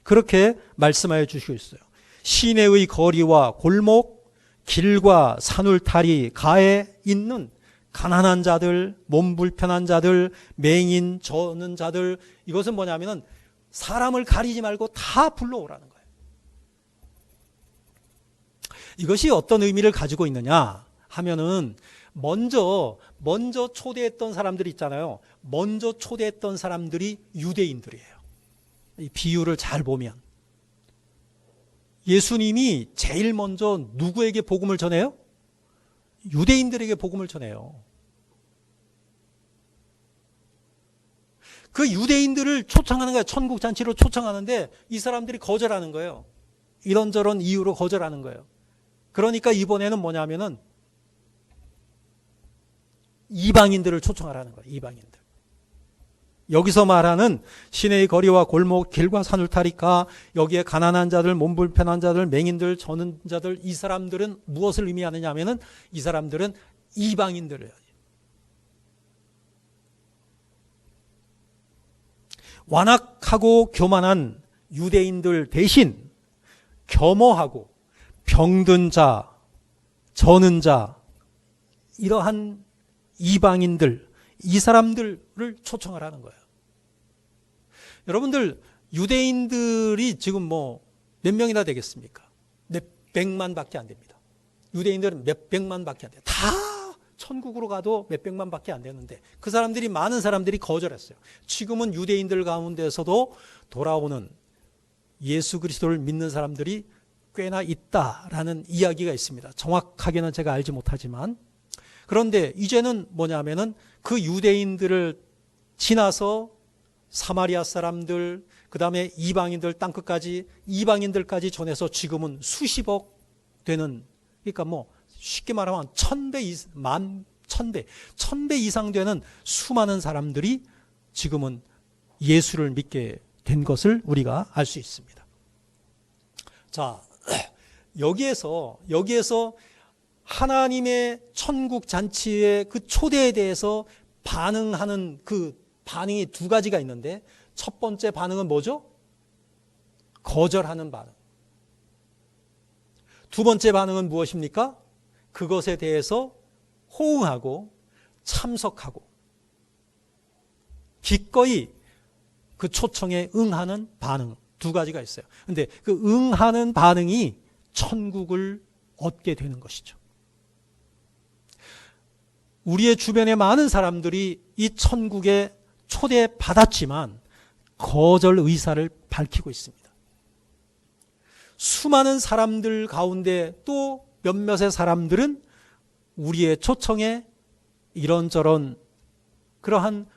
그렇게 말씀하여 주시고 있어요. 시내의 거리와 골목, 길과 산울타리 가에 있는 가난한 자들, 몸 불편한 자들, 맹인, 저는 자들, 이것은 뭐냐면은 사람을 가리지 말고 다 불러오라는 거예요. 이것이 어떤 의미를 가지고 있느냐 하면은 먼저 초대했던 사람들이 있잖아요. 먼저 초대했던 사람들이 유대인들이에요. 이 비유를 잘 보면 예수님이 제일 먼저 누구에게 복음을 전해요? 유대인들에게 복음을 전해요. 그 유대인들을 초청하는 거예요. 천국 잔치로 초청하는데 이 사람들이 거절하는 거예요. 이런저런 이유로 거절하는 거예요. 그러니까 이번에는 뭐냐면은 이방인들을 초청하라는 거예요. 이방인들. 여기서 말하는 시내의 거리와 골목, 길과 산울타리가 여기에 가난한 자들, 몸 불편한 자들, 맹인들, 저는 자들, 이 사람들은 무엇을 의미하느냐 하면은 이 사람들은 이방인들이에요. 완악하고 교만한 유대인들 대신 겸허하고 병든 자, 저는 자, 이러한 이방인들, 이 사람들을 초청을 하는 거예요. 여러분들 유대인들이 지금 몇 명이나 되겠습니까? 몇 백만 밖에 안 됩니다. 유대인들은 몇 백만 밖에 안 돼요. 다 천국으로 가도 몇 백만 밖에 안 되는데 그 사람들이 많은 사람들이 거절했어요. 지금은 유대인들 가운데서도 돌아오는 예수 그리스도를 믿는 사람들이 꽤나 있다라는 이야기가 있습니다. 정확하게는 제가 알지 못하지만 그런데 이제는 뭐냐면은 그 유대인들을 지나서 사마리아 사람들, 그 다음에 이방인들 땅끝까지 이방인들까지 전해서 지금은 수십억 되는, 그러니까 쉽게 말하면 1000배 이상 되는 수많은 사람들이 지금은 예수를 믿게 된 것을 우리가 알 수 있습니다. 자, 여기에서 하나님의 천국 잔치의 그 초대에 대해서 반응하는 그 반응이 두 가지가 있는데, 첫 번째 반응은 뭐죠? 거절하는 반응. 두 번째 반응은 무엇입니까? 그것에 대해서 호응하고 참석하고 기꺼이 그 초청에 응하는 반응, 두 가지가 있어요. 근데 그 응하는 반응이 천국을 얻게 되는 것이죠. 우리의 주변에 많은 사람들이 이 천국에 초대받았지만 거절 의사를 밝히고 있습니다. 수많은 사람들 가운데 또 몇몇의 사람들은 우리의 초청에 이런저런 그러한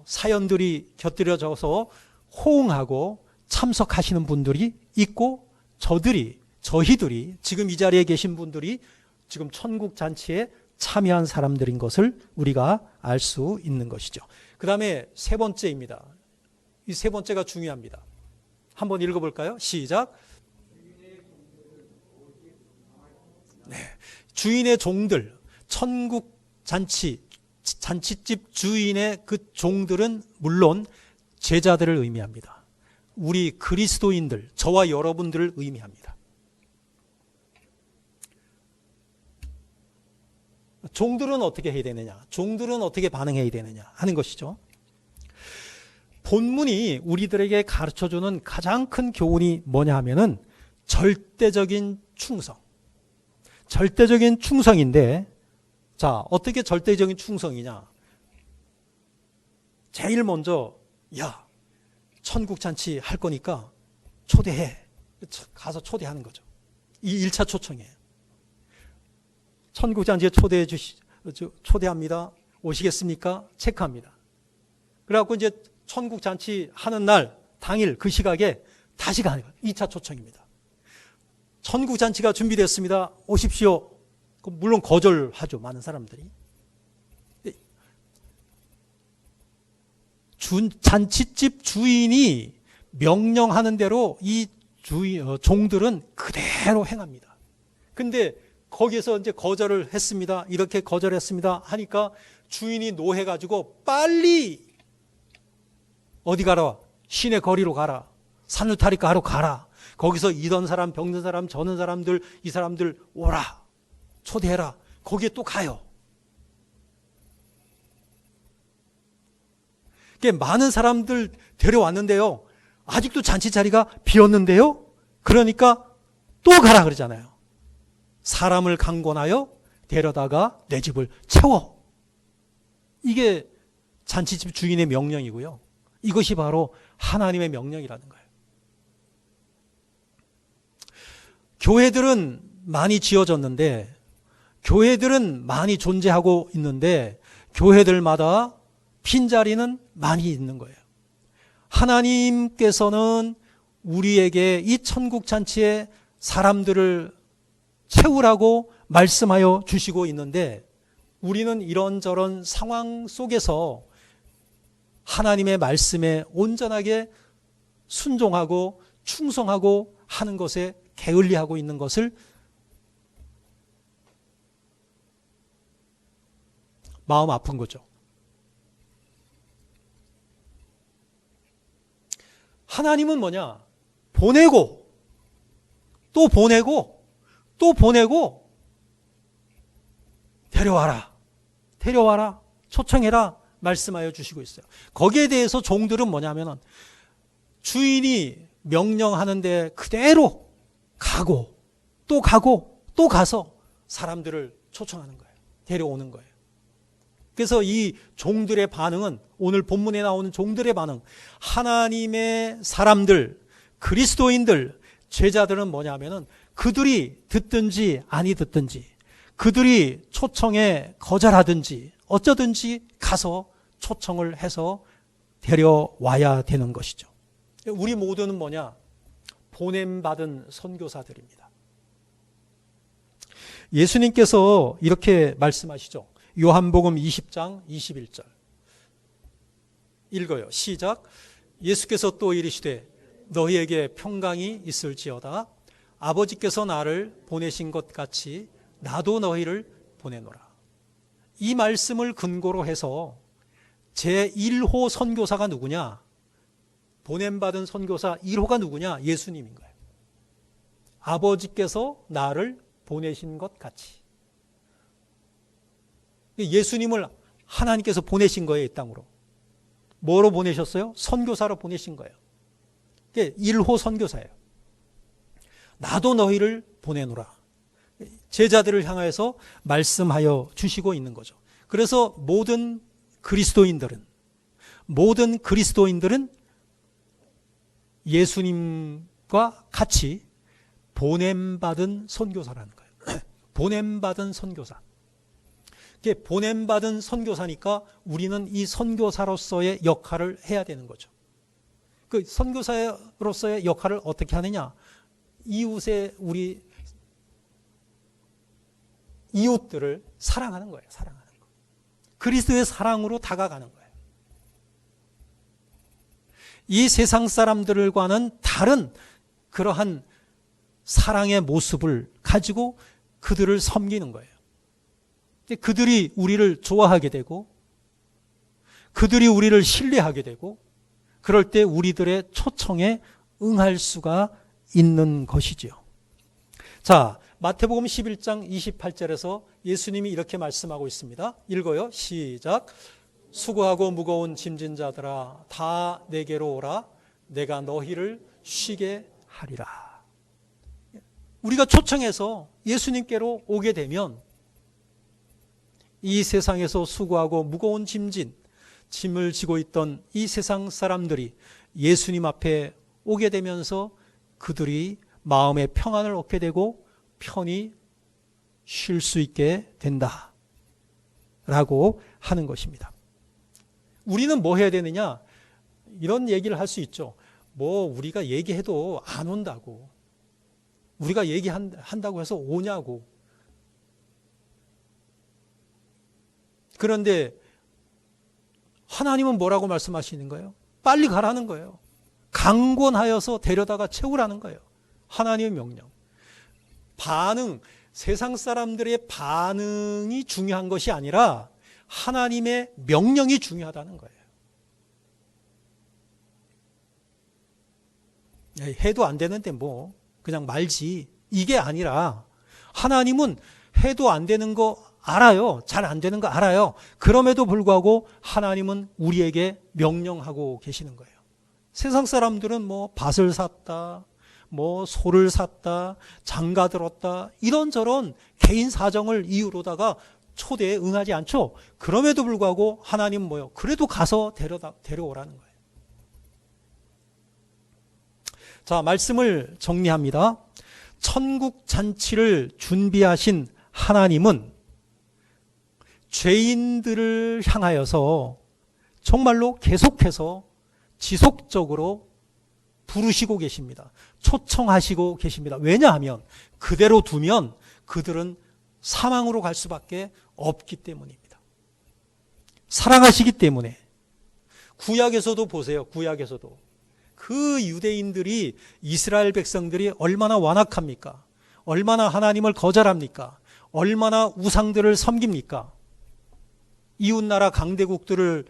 사연들이 곁들여져서 호응하고 참석하시는 분들이 있고, 저희들이 지금 이 자리에 계신 분들이 지금 천국 잔치에 참여한 사람들인 것을 우리가 알 수 있는 것이죠. 그 다음에 세 번째입니다. 이 세 번째가 중요합니다. 한번 읽어볼까요? 시작. 네. 주인의 종들, 천국 잔치집 주인의 그 종들은 물론 제자들을 의미합니다. 우리 그리스도인들, 저와 여러분들을 의미합니다. 종들은 어떻게 해야 되느냐? 종들은 어떻게 반응해야 되느냐? 하는 것이죠. 본문이 우리들에게 가르쳐주는 가장 큰 교훈이 뭐냐 하면은 절대적인 충성. 절대적인 충성인데, 자, 어떻게 절대적인 충성이냐? 제일 먼저, 야, 천국 잔치 할 거니까 초대해. 가서 초대하는 거죠. 이 1차 초청이에요. 천국 잔치에 초대합니다. 오시겠습니까? 체크합니다. 그래갖고 이제 천국 잔치 하는 날, 당일 그 시각에 다시 가는 거예요. 2차 초청입니다. 천국 잔치가 준비됐습니다. 오십시오. 물론 거절하죠. 많은 사람들이. 잔치집 주인이 명령하는 대로 이 종들은 그대로 행합니다. 근데 거기에서 이제 거절을 했습니다. 이렇게 거절했습니다. 하니까 주인이 노해가지고 빨리 어디 가라? 시내 거리로 가라. 산울타리가로 가라. 거기서 이던 사람, 병든 사람, 저는 사람들, 이 사람들 오라. 초대해라. 거기에 또 가요. 많은 사람들 데려왔는데요. 아직도 잔치 자리가 비었는데요. 그러니까 또 가라 그러잖아요. 사람을 강권하여 데려다가 내 집을 채워. 이게 잔치집 주인의 명령이고요. 이것이 바로 하나님의 명령이라는 거예요. 교회들은 많이 지어졌는데, 교회들은 많이 존재하고 있는데, 교회들마다 빈자리는 많이 있는 거예요. 하나님께서는 우리에게 이 천국 잔치에 사람들을 채우라고 말씀하여 주시고 있는데, 우리는 이런저런 상황 속에서 하나님의 말씀에 온전하게 순종하고 충성하고 하는 것에 게을리하고 있는 것을 마음 아픈 거죠. 하나님은 뭐냐? 보내고 또 보내고 또 보내고 데려와라 초청해라 말씀하여 주시고 있어요. 거기에 대해서 종들은 뭐냐면은 주인이 명령하는데 그대로 가고 또 가서 사람들을 초청하는 거예요. 데려오는 거예요. 그래서 이 종들의 반응은, 오늘 본문에 나오는 종들의 반응, 하나님의 사람들, 그리스도인들, 제자들은 뭐냐면은 그들이 듣든지 아니 듣든지, 그들이 초청에 거절하든지 어쩌든지 가서 초청을 해서 데려와야 되는 것이죠. 우리 모두는 뭐냐? 보냄받은 선교사들입니다. 예수님께서 이렇게 말씀하시죠. 요한복음 20장 21절 읽어요. 시작. 예수께서 또 이르시되 너희에게 평강이 있을지어다. 아버지께서 나를 보내신 것 같이 나도 너희를 보내노라. 이 말씀을 근거로 해서 제1호 선교사가 누구냐? 보냄받은 선교사 1호가 누구냐? 예수님인 거예요. 아버지께서 나를 보내신 것 같이. 예수님을 하나님께서 보내신 거예요, 이 땅으로. 뭐로 보내셨어요? 선교사로 보내신 거예요. 그게 1호 선교사예요. 나도 너희를 보내노라. 제자들을 향해서 말씀하여 주시고 있는 거죠. 그래서 모든 그리스도인들은 예수님과 같이 보냄받은 선교사라는 거예요. 보냄받은 선교사. 이게 보냄받은 선교사니까 우리는 이 선교사로서의 역할을 해야 되는 거죠. 그 선교사로서의 역할을 어떻게 하느냐? 우리 이웃들을 사랑하는 거예요. 사랑하는 거. 그리스도의 사랑으로 다가가는 거예요. 이 세상 사람들과는 다른 그러한 사랑의 모습을 가지고 그들을 섬기는 거예요. 그들이 우리를 좋아하게 되고 그들이 우리를 신뢰하게 되고 그럴 때 우리들의 초청에 응할 수가 있는 것이지요. 자, 마태복음 11장 28절에서 예수님이 이렇게 말씀하고 있습니다. 읽어요. 시작. 수고하고 무거운 짐진 자들아 다 내게로 오라. 내가 너희를 쉬게 하리라. 우리가 초청해서 예수님께로 오게 되면 이 세상에서 수고하고 무거운 짐을 지고 있던 이 세상 사람들이 예수님 앞에 오게 되면서 그들이 마음의 평안을 얻게 되고 편히 쉴 수 있게 된다라고 하는 것입니다. 우리는 뭐 해야 되느냐? 이런 얘기를 할 수 있죠. 뭐 우리가 얘기해도 안 온다고. 우리가 얘기한다고 해서 오냐고. 그런데 하나님은 뭐라고 말씀하시는 거예요? 빨리 가라는 거예요. 강권하여서 데려다가 채우라는 거예요. 하나님의 명령. 세상 사람들의 반응이 중요한 것이 아니라 하나님의 명령이 중요하다는 거예요. 해도 안 되는데 뭐 그냥 말지. 이게 아니라 하나님은 해도 안 되는 거 알아요. 잘 안 되는 거 알아요. 그럼에도 불구하고 하나님은 우리에게 명령하고 계시는 거예요. 세상 사람들은 뭐 밭을 샀다, 뭐 소를 샀다, 장가 들었다, 이런저런 개인 사정을 이유로다가 초대에 응하지 않죠. 그럼에도 불구하고 하나님은 뭐요? 그래도 가서 데려오라는 거예요. 자, 말씀을 정리합니다. 천국 잔치를 준비하신 하나님은 죄인들을 향하여서 정말로 계속해서 지속적으로 부르시고 계십니다. 초청하시고 계십니다. 왜냐하면 그대로 두면 그들은 사망으로 갈 수밖에 없기 때문입니다. 사랑하시기 때문에. 구약에서도 보세요. 구약에서도 그 유대인들이, 이스라엘 백성들이 얼마나 완악합니까? 얼마나 하나님을 거절합니까? 얼마나 우상들을 섬깁니까? 이웃나라 강대국들을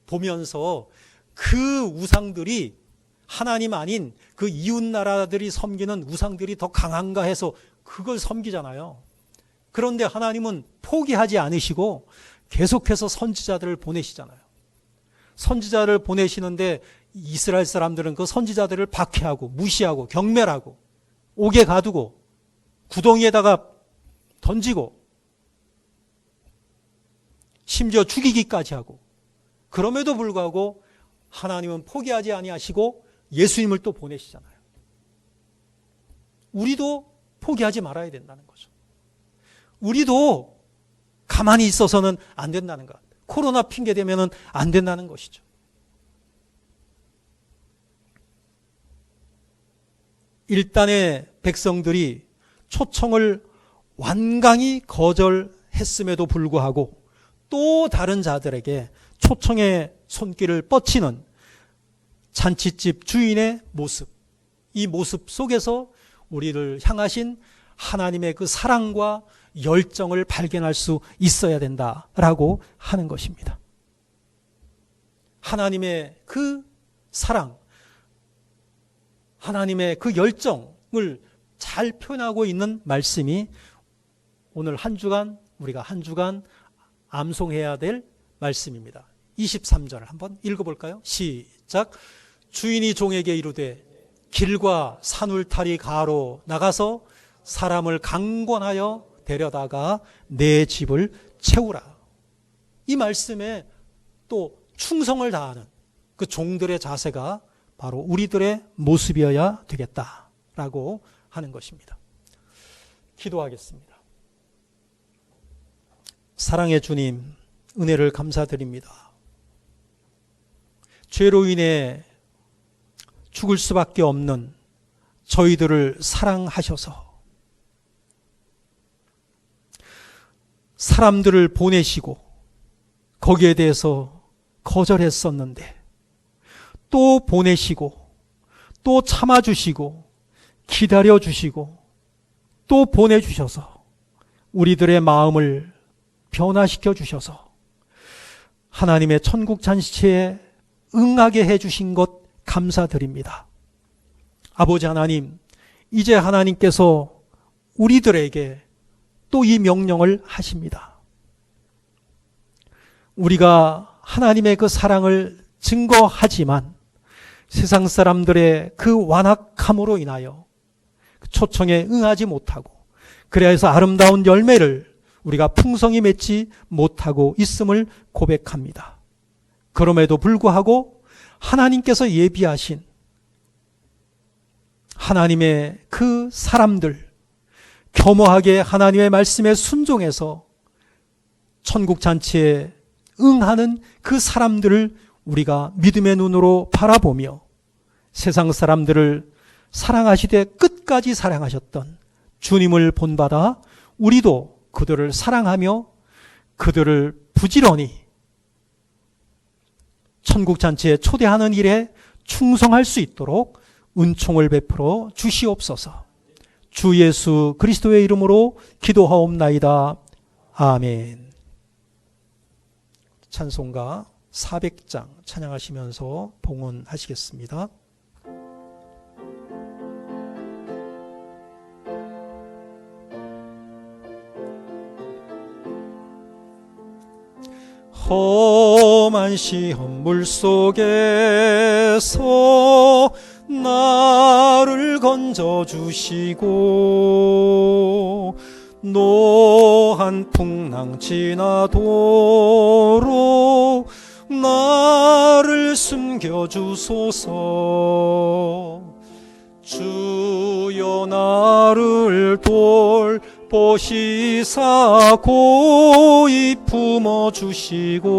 보면서 그 우상들이 하나님 아닌 그 이웃나라들이 섬기는 우상들이 더 강한가 해서 그걸 섬기잖아요. 그런데 하나님은 포기하지 않으시고 계속해서 선지자들을 보내시잖아요. 선지자를 보내시는데 이스라엘 사람들은 그 선지자들을 박해하고 무시하고 경멸하고 옥에 가두고 구덩이에다가 던지고 심지어 죽이기까지 하고, 그럼에도 불구하고 하나님은 포기하지 아니하시고 예수님을 또 보내시잖아요. 우리도 포기하지 말아야 된다는 거죠. 우리도 가만히 있어서는 안 된다는 것. 코로나 핑계 대면은 안 된다는 것이죠. 일단의 백성들이 초청을 완강히 거절했음에도 불구하고 또 다른 자들에게 초청의 손길을 뻗치는 잔치집 주인의 모습, 이 모습 속에서 우리를 향하신 하나님의 그 사랑과 열정을 발견할 수 있어야 된다라고 하는 것입니다. 하나님의 그 사랑, 하나님의 그 열정을 잘 표현하고 있는 말씀이 오늘 한 주간 우리가 한 주간 암송해야 될 말씀입니다. 23절을 한번 읽어볼까요? 시작. 주인이 종에게 이르되 길과 산울타리 가로 나가서 사람을 강권하여 데려다가 내 집을 채우라. 이 말씀에 또 충성을 다하는 그 종들의 자세가 바로 우리들의 모습이어야 되겠다라고 하는 것입니다. 기도하겠습니다. 사랑의 주님, 은혜를 감사드립니다. 죄로 인해 죽을 수밖에 없는 저희들을 사랑하셔서 사람들을 보내시고 거기에 대해서 거절했었는데 또 보내시고 또 참아주시고 기다려주시고 또 보내주셔서 우리들의 마음을 변화시켜 주셔서 하나님의 천국 잔치에 응하게 해주신 것 감사드립니다. 아버지 하나님, 이제 하나님께서 우리들에게 또 이 명령을 하십니다. 우리가 하나님의 그 사랑을 증거하지만 세상 사람들의 그 완악함으로 인하여 초청에 응하지 못하고 그래서 아름다운 열매를 우리가 풍성히 맺지 못하고 있음을 고백합니다. 그럼에도 불구하고 하나님께서 예비하신 하나님의 그 사람들, 겸허하게 하나님의 말씀에 순종해서 천국 잔치에 응하는 그 사람들을 우리가 믿음의 눈으로 바라보며 세상 사람들을 사랑하시되 끝까지 사랑하셨던 주님을 본받아 우리도 그들을 사랑하며 그들을 부지런히 천국 잔치에 초대하는 일에 충성할 수 있도록 은총을 베풀어 주시옵소서. 주 예수 그리스도의 이름으로 기도하옵나이다. 아멘. 찬송가 400장 찬양하시면서 봉헌하시겠습니다. 험한 시험 물속에서 나를 건져주시고 노한 풍랑 지나도록 나를 숨겨주소서. 주여 나를 돌보시사 고이 품어주시고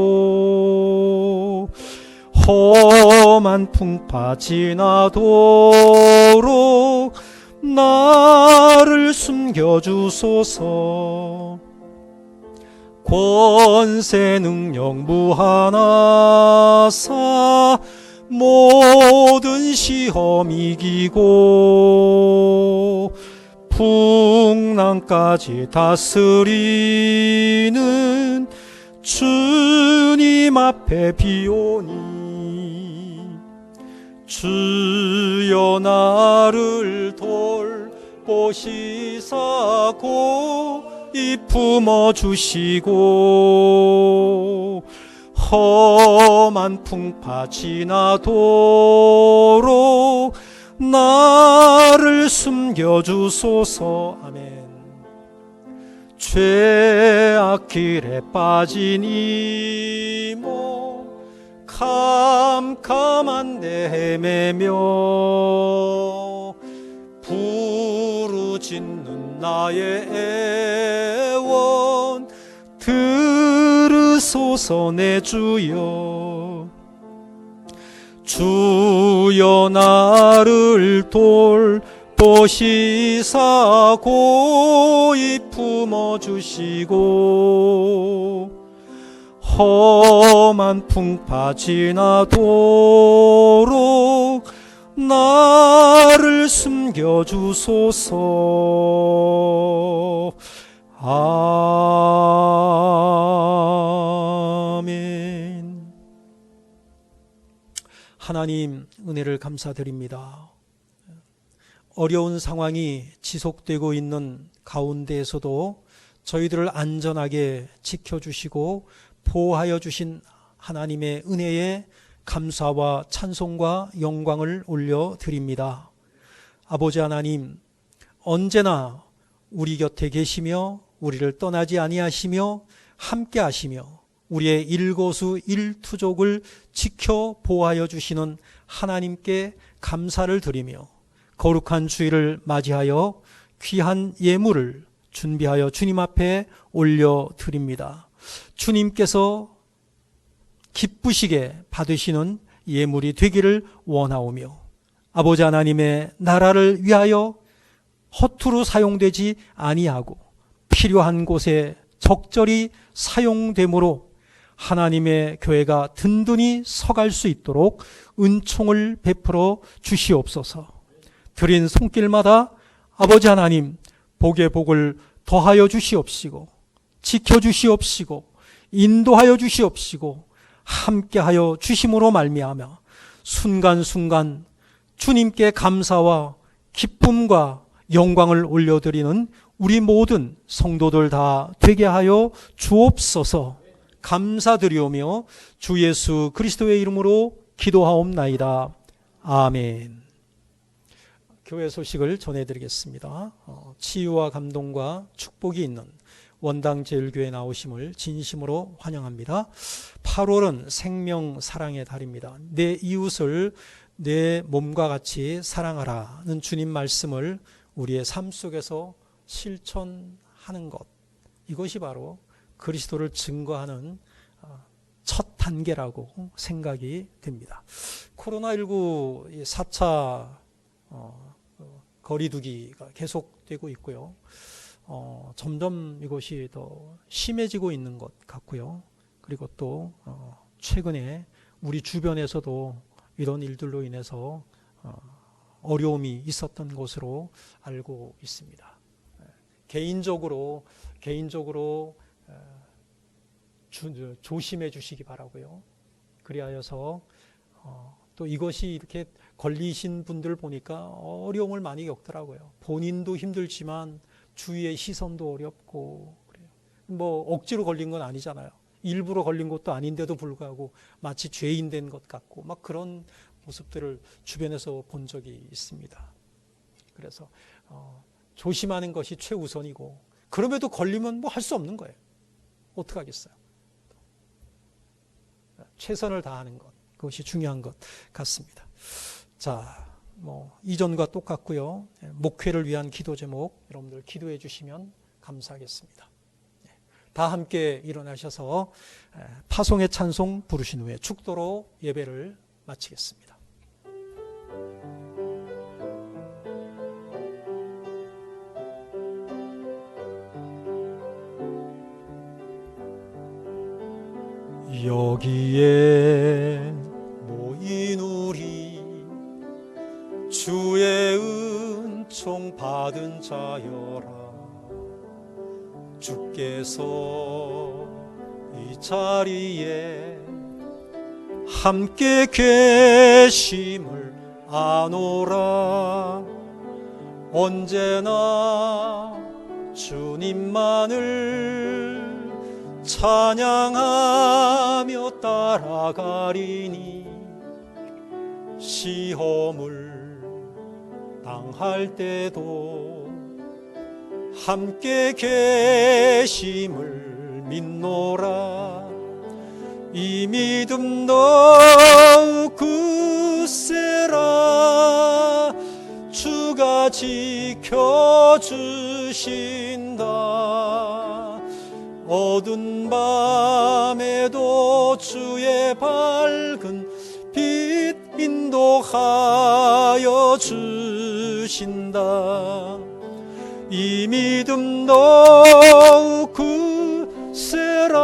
험한 풍파 지나도록 나를 숨겨주소서. 권세 능력 무한하사 모든 시험 이기고 풍랑까지 다스리는 주님 앞에 비오니 주여 나를 돌보시사 고이 품어주시고 험한 풍파 지나도록 나를 숨겨주소서. 아멘. 죄악 길에 빠진 이몸 캄캄한데 헤매며 부르짖는 나의 애원 들으소서. 내 주여 주여 나를 돌보시사 고이 품어주시고 험한 풍파 지나도록 나를 숨겨주소서. 아멘. 하나님 은혜를 감사드립니다. 어려운 상황이 지속되고 있는 가운데에서도 저희들을 안전하게 지켜주시고 보호하여 주신 하나님의 은혜에 감사와 찬송과 영광을 올려드립니다. 아버지 하나님, 언제나 우리 곁에 계시며 우리를 떠나지 아니하시며 함께 하시며 우리의 일거수일투족을 지켜 보호하여 주시는 하나님께 감사를 드리며 거룩한 주일을 맞이하여 귀한 예물을 준비하여 주님 앞에 올려드립니다. 주님께서 기쁘시게 받으시는 예물이 되기를 원하오며 아버지 하나님의 나라를 위하여 허투루 사용되지 아니하고 필요한 곳에 적절히 사용되므로 하나님의 교회가 든든히 서갈 수 있도록 은총을 베풀어 주시옵소서. 드린 손길마다 아버지 하나님 복의 복을 더하여 주시옵시고 지켜주시옵시고 인도하여 주시옵시고 함께하여 주심으로 말미암아 순간순간 주님께 감사와 기쁨과 영광을 올려드리는 우리 모든 성도들 다 되게 하여 주옵소서. 감사드리오며 주 예수 그리스도의 이름으로 기도하옵나이다. 아멘. 교회 소식을 전해드리겠습니다. 치유와 감동과 축복이 있는 원당제일교회 나오심을 진심으로 환영합니다. 8월은 생명 사랑의 달입니다. 내 이웃을 내 몸과 같이 사랑하라는 주님 말씀을 우리의 삶 속에서 실천하는 것, 이것이 바로 그리스도를 증거하는 첫 단계라고 생각이 됩니다. 코로나19 4차 거리두기가 계속되고 있고요. 점점 이것이 더 심해지고 있는 것 같고요. 그리고 또 최근에 우리 주변에서도 이런 일들로 인해서 어려움이 있었던 것으로 알고 있습니다. 개인적으로 조심해 주시기 바라고요. 그리하여서 또 이것이 이렇게 걸리신 분들 보니까 어려움을 많이 겪더라고요. 본인도 힘들지만 주위의 시선도 어렵고 그래요. 뭐 억지로 걸린 건 아니잖아요. 일부러 걸린 것도 아닌데도 불구하고 마치 죄인 된 것 같고 막 그런 모습들을 주변에서 본 적이 있습니다. 그래서 조심하는 것이 최우선이고 그럼에도 걸리면 뭐 할 수 없는 거예요. 어떡하겠어요. 최선을 다하는 것, 그것이 중요한 것 같습니다. 자, 이전과 똑같고요. 목회를 위한 기도 제목 여러분들 기도해 주시면 감사하겠습니다. 다 함께 일어나셔서 파송의 찬송 부르신 후에 축도로 예배를 마치겠습니다. 여기에 모인 우리 주의 은총 받은 자여라. 주께서 이 자리에 함께 계심을 아노라. 언제나 주님만을 찬양하며 따라가리니 시험을 당할 때도 함께 계심을 믿노라. 이 믿음 더욱 굳세라. 주가 지켜주신다. 어두운 밤에도 주의 밝은 빛 인도하여 주신다. 이 믿음 더욱 굳세라.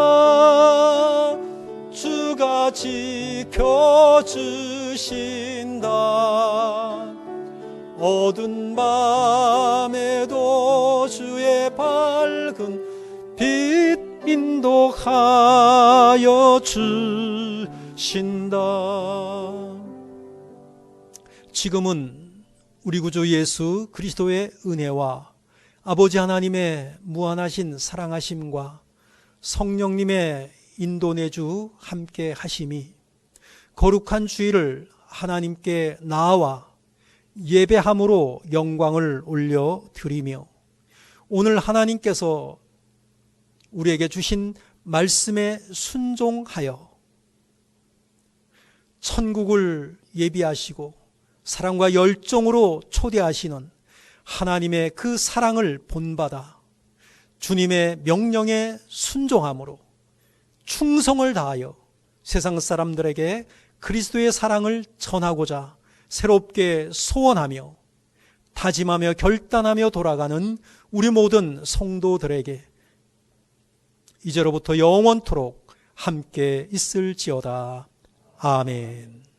주가 지켜주신다. 어두운 밤에도 주의 밝은 인도하여 주신다. 지금은 우리 구주 예수 그리스도의 은혜와 아버지 하나님의 무한하신 사랑하심과 성령님의 인도내주 함께 하심이 거룩한 주일을 하나님께 나아와 예배함으로 영광을 올려드리며 오늘 하나님께서 우리에게 주신 말씀에 순종하여 천국을 예비하시고 사랑과 열정으로 초대하시는 하나님의 그 사랑을 본받아 주님의 명령에 순종함으로 충성을 다하여 세상 사람들에게 그리스도의 사랑을 전하고자 새롭게 소원하며 다짐하며 결단하며 돌아가는 우리 모든 성도들에게 이제로부터 영원토록 함께 있을지어다. 아멘.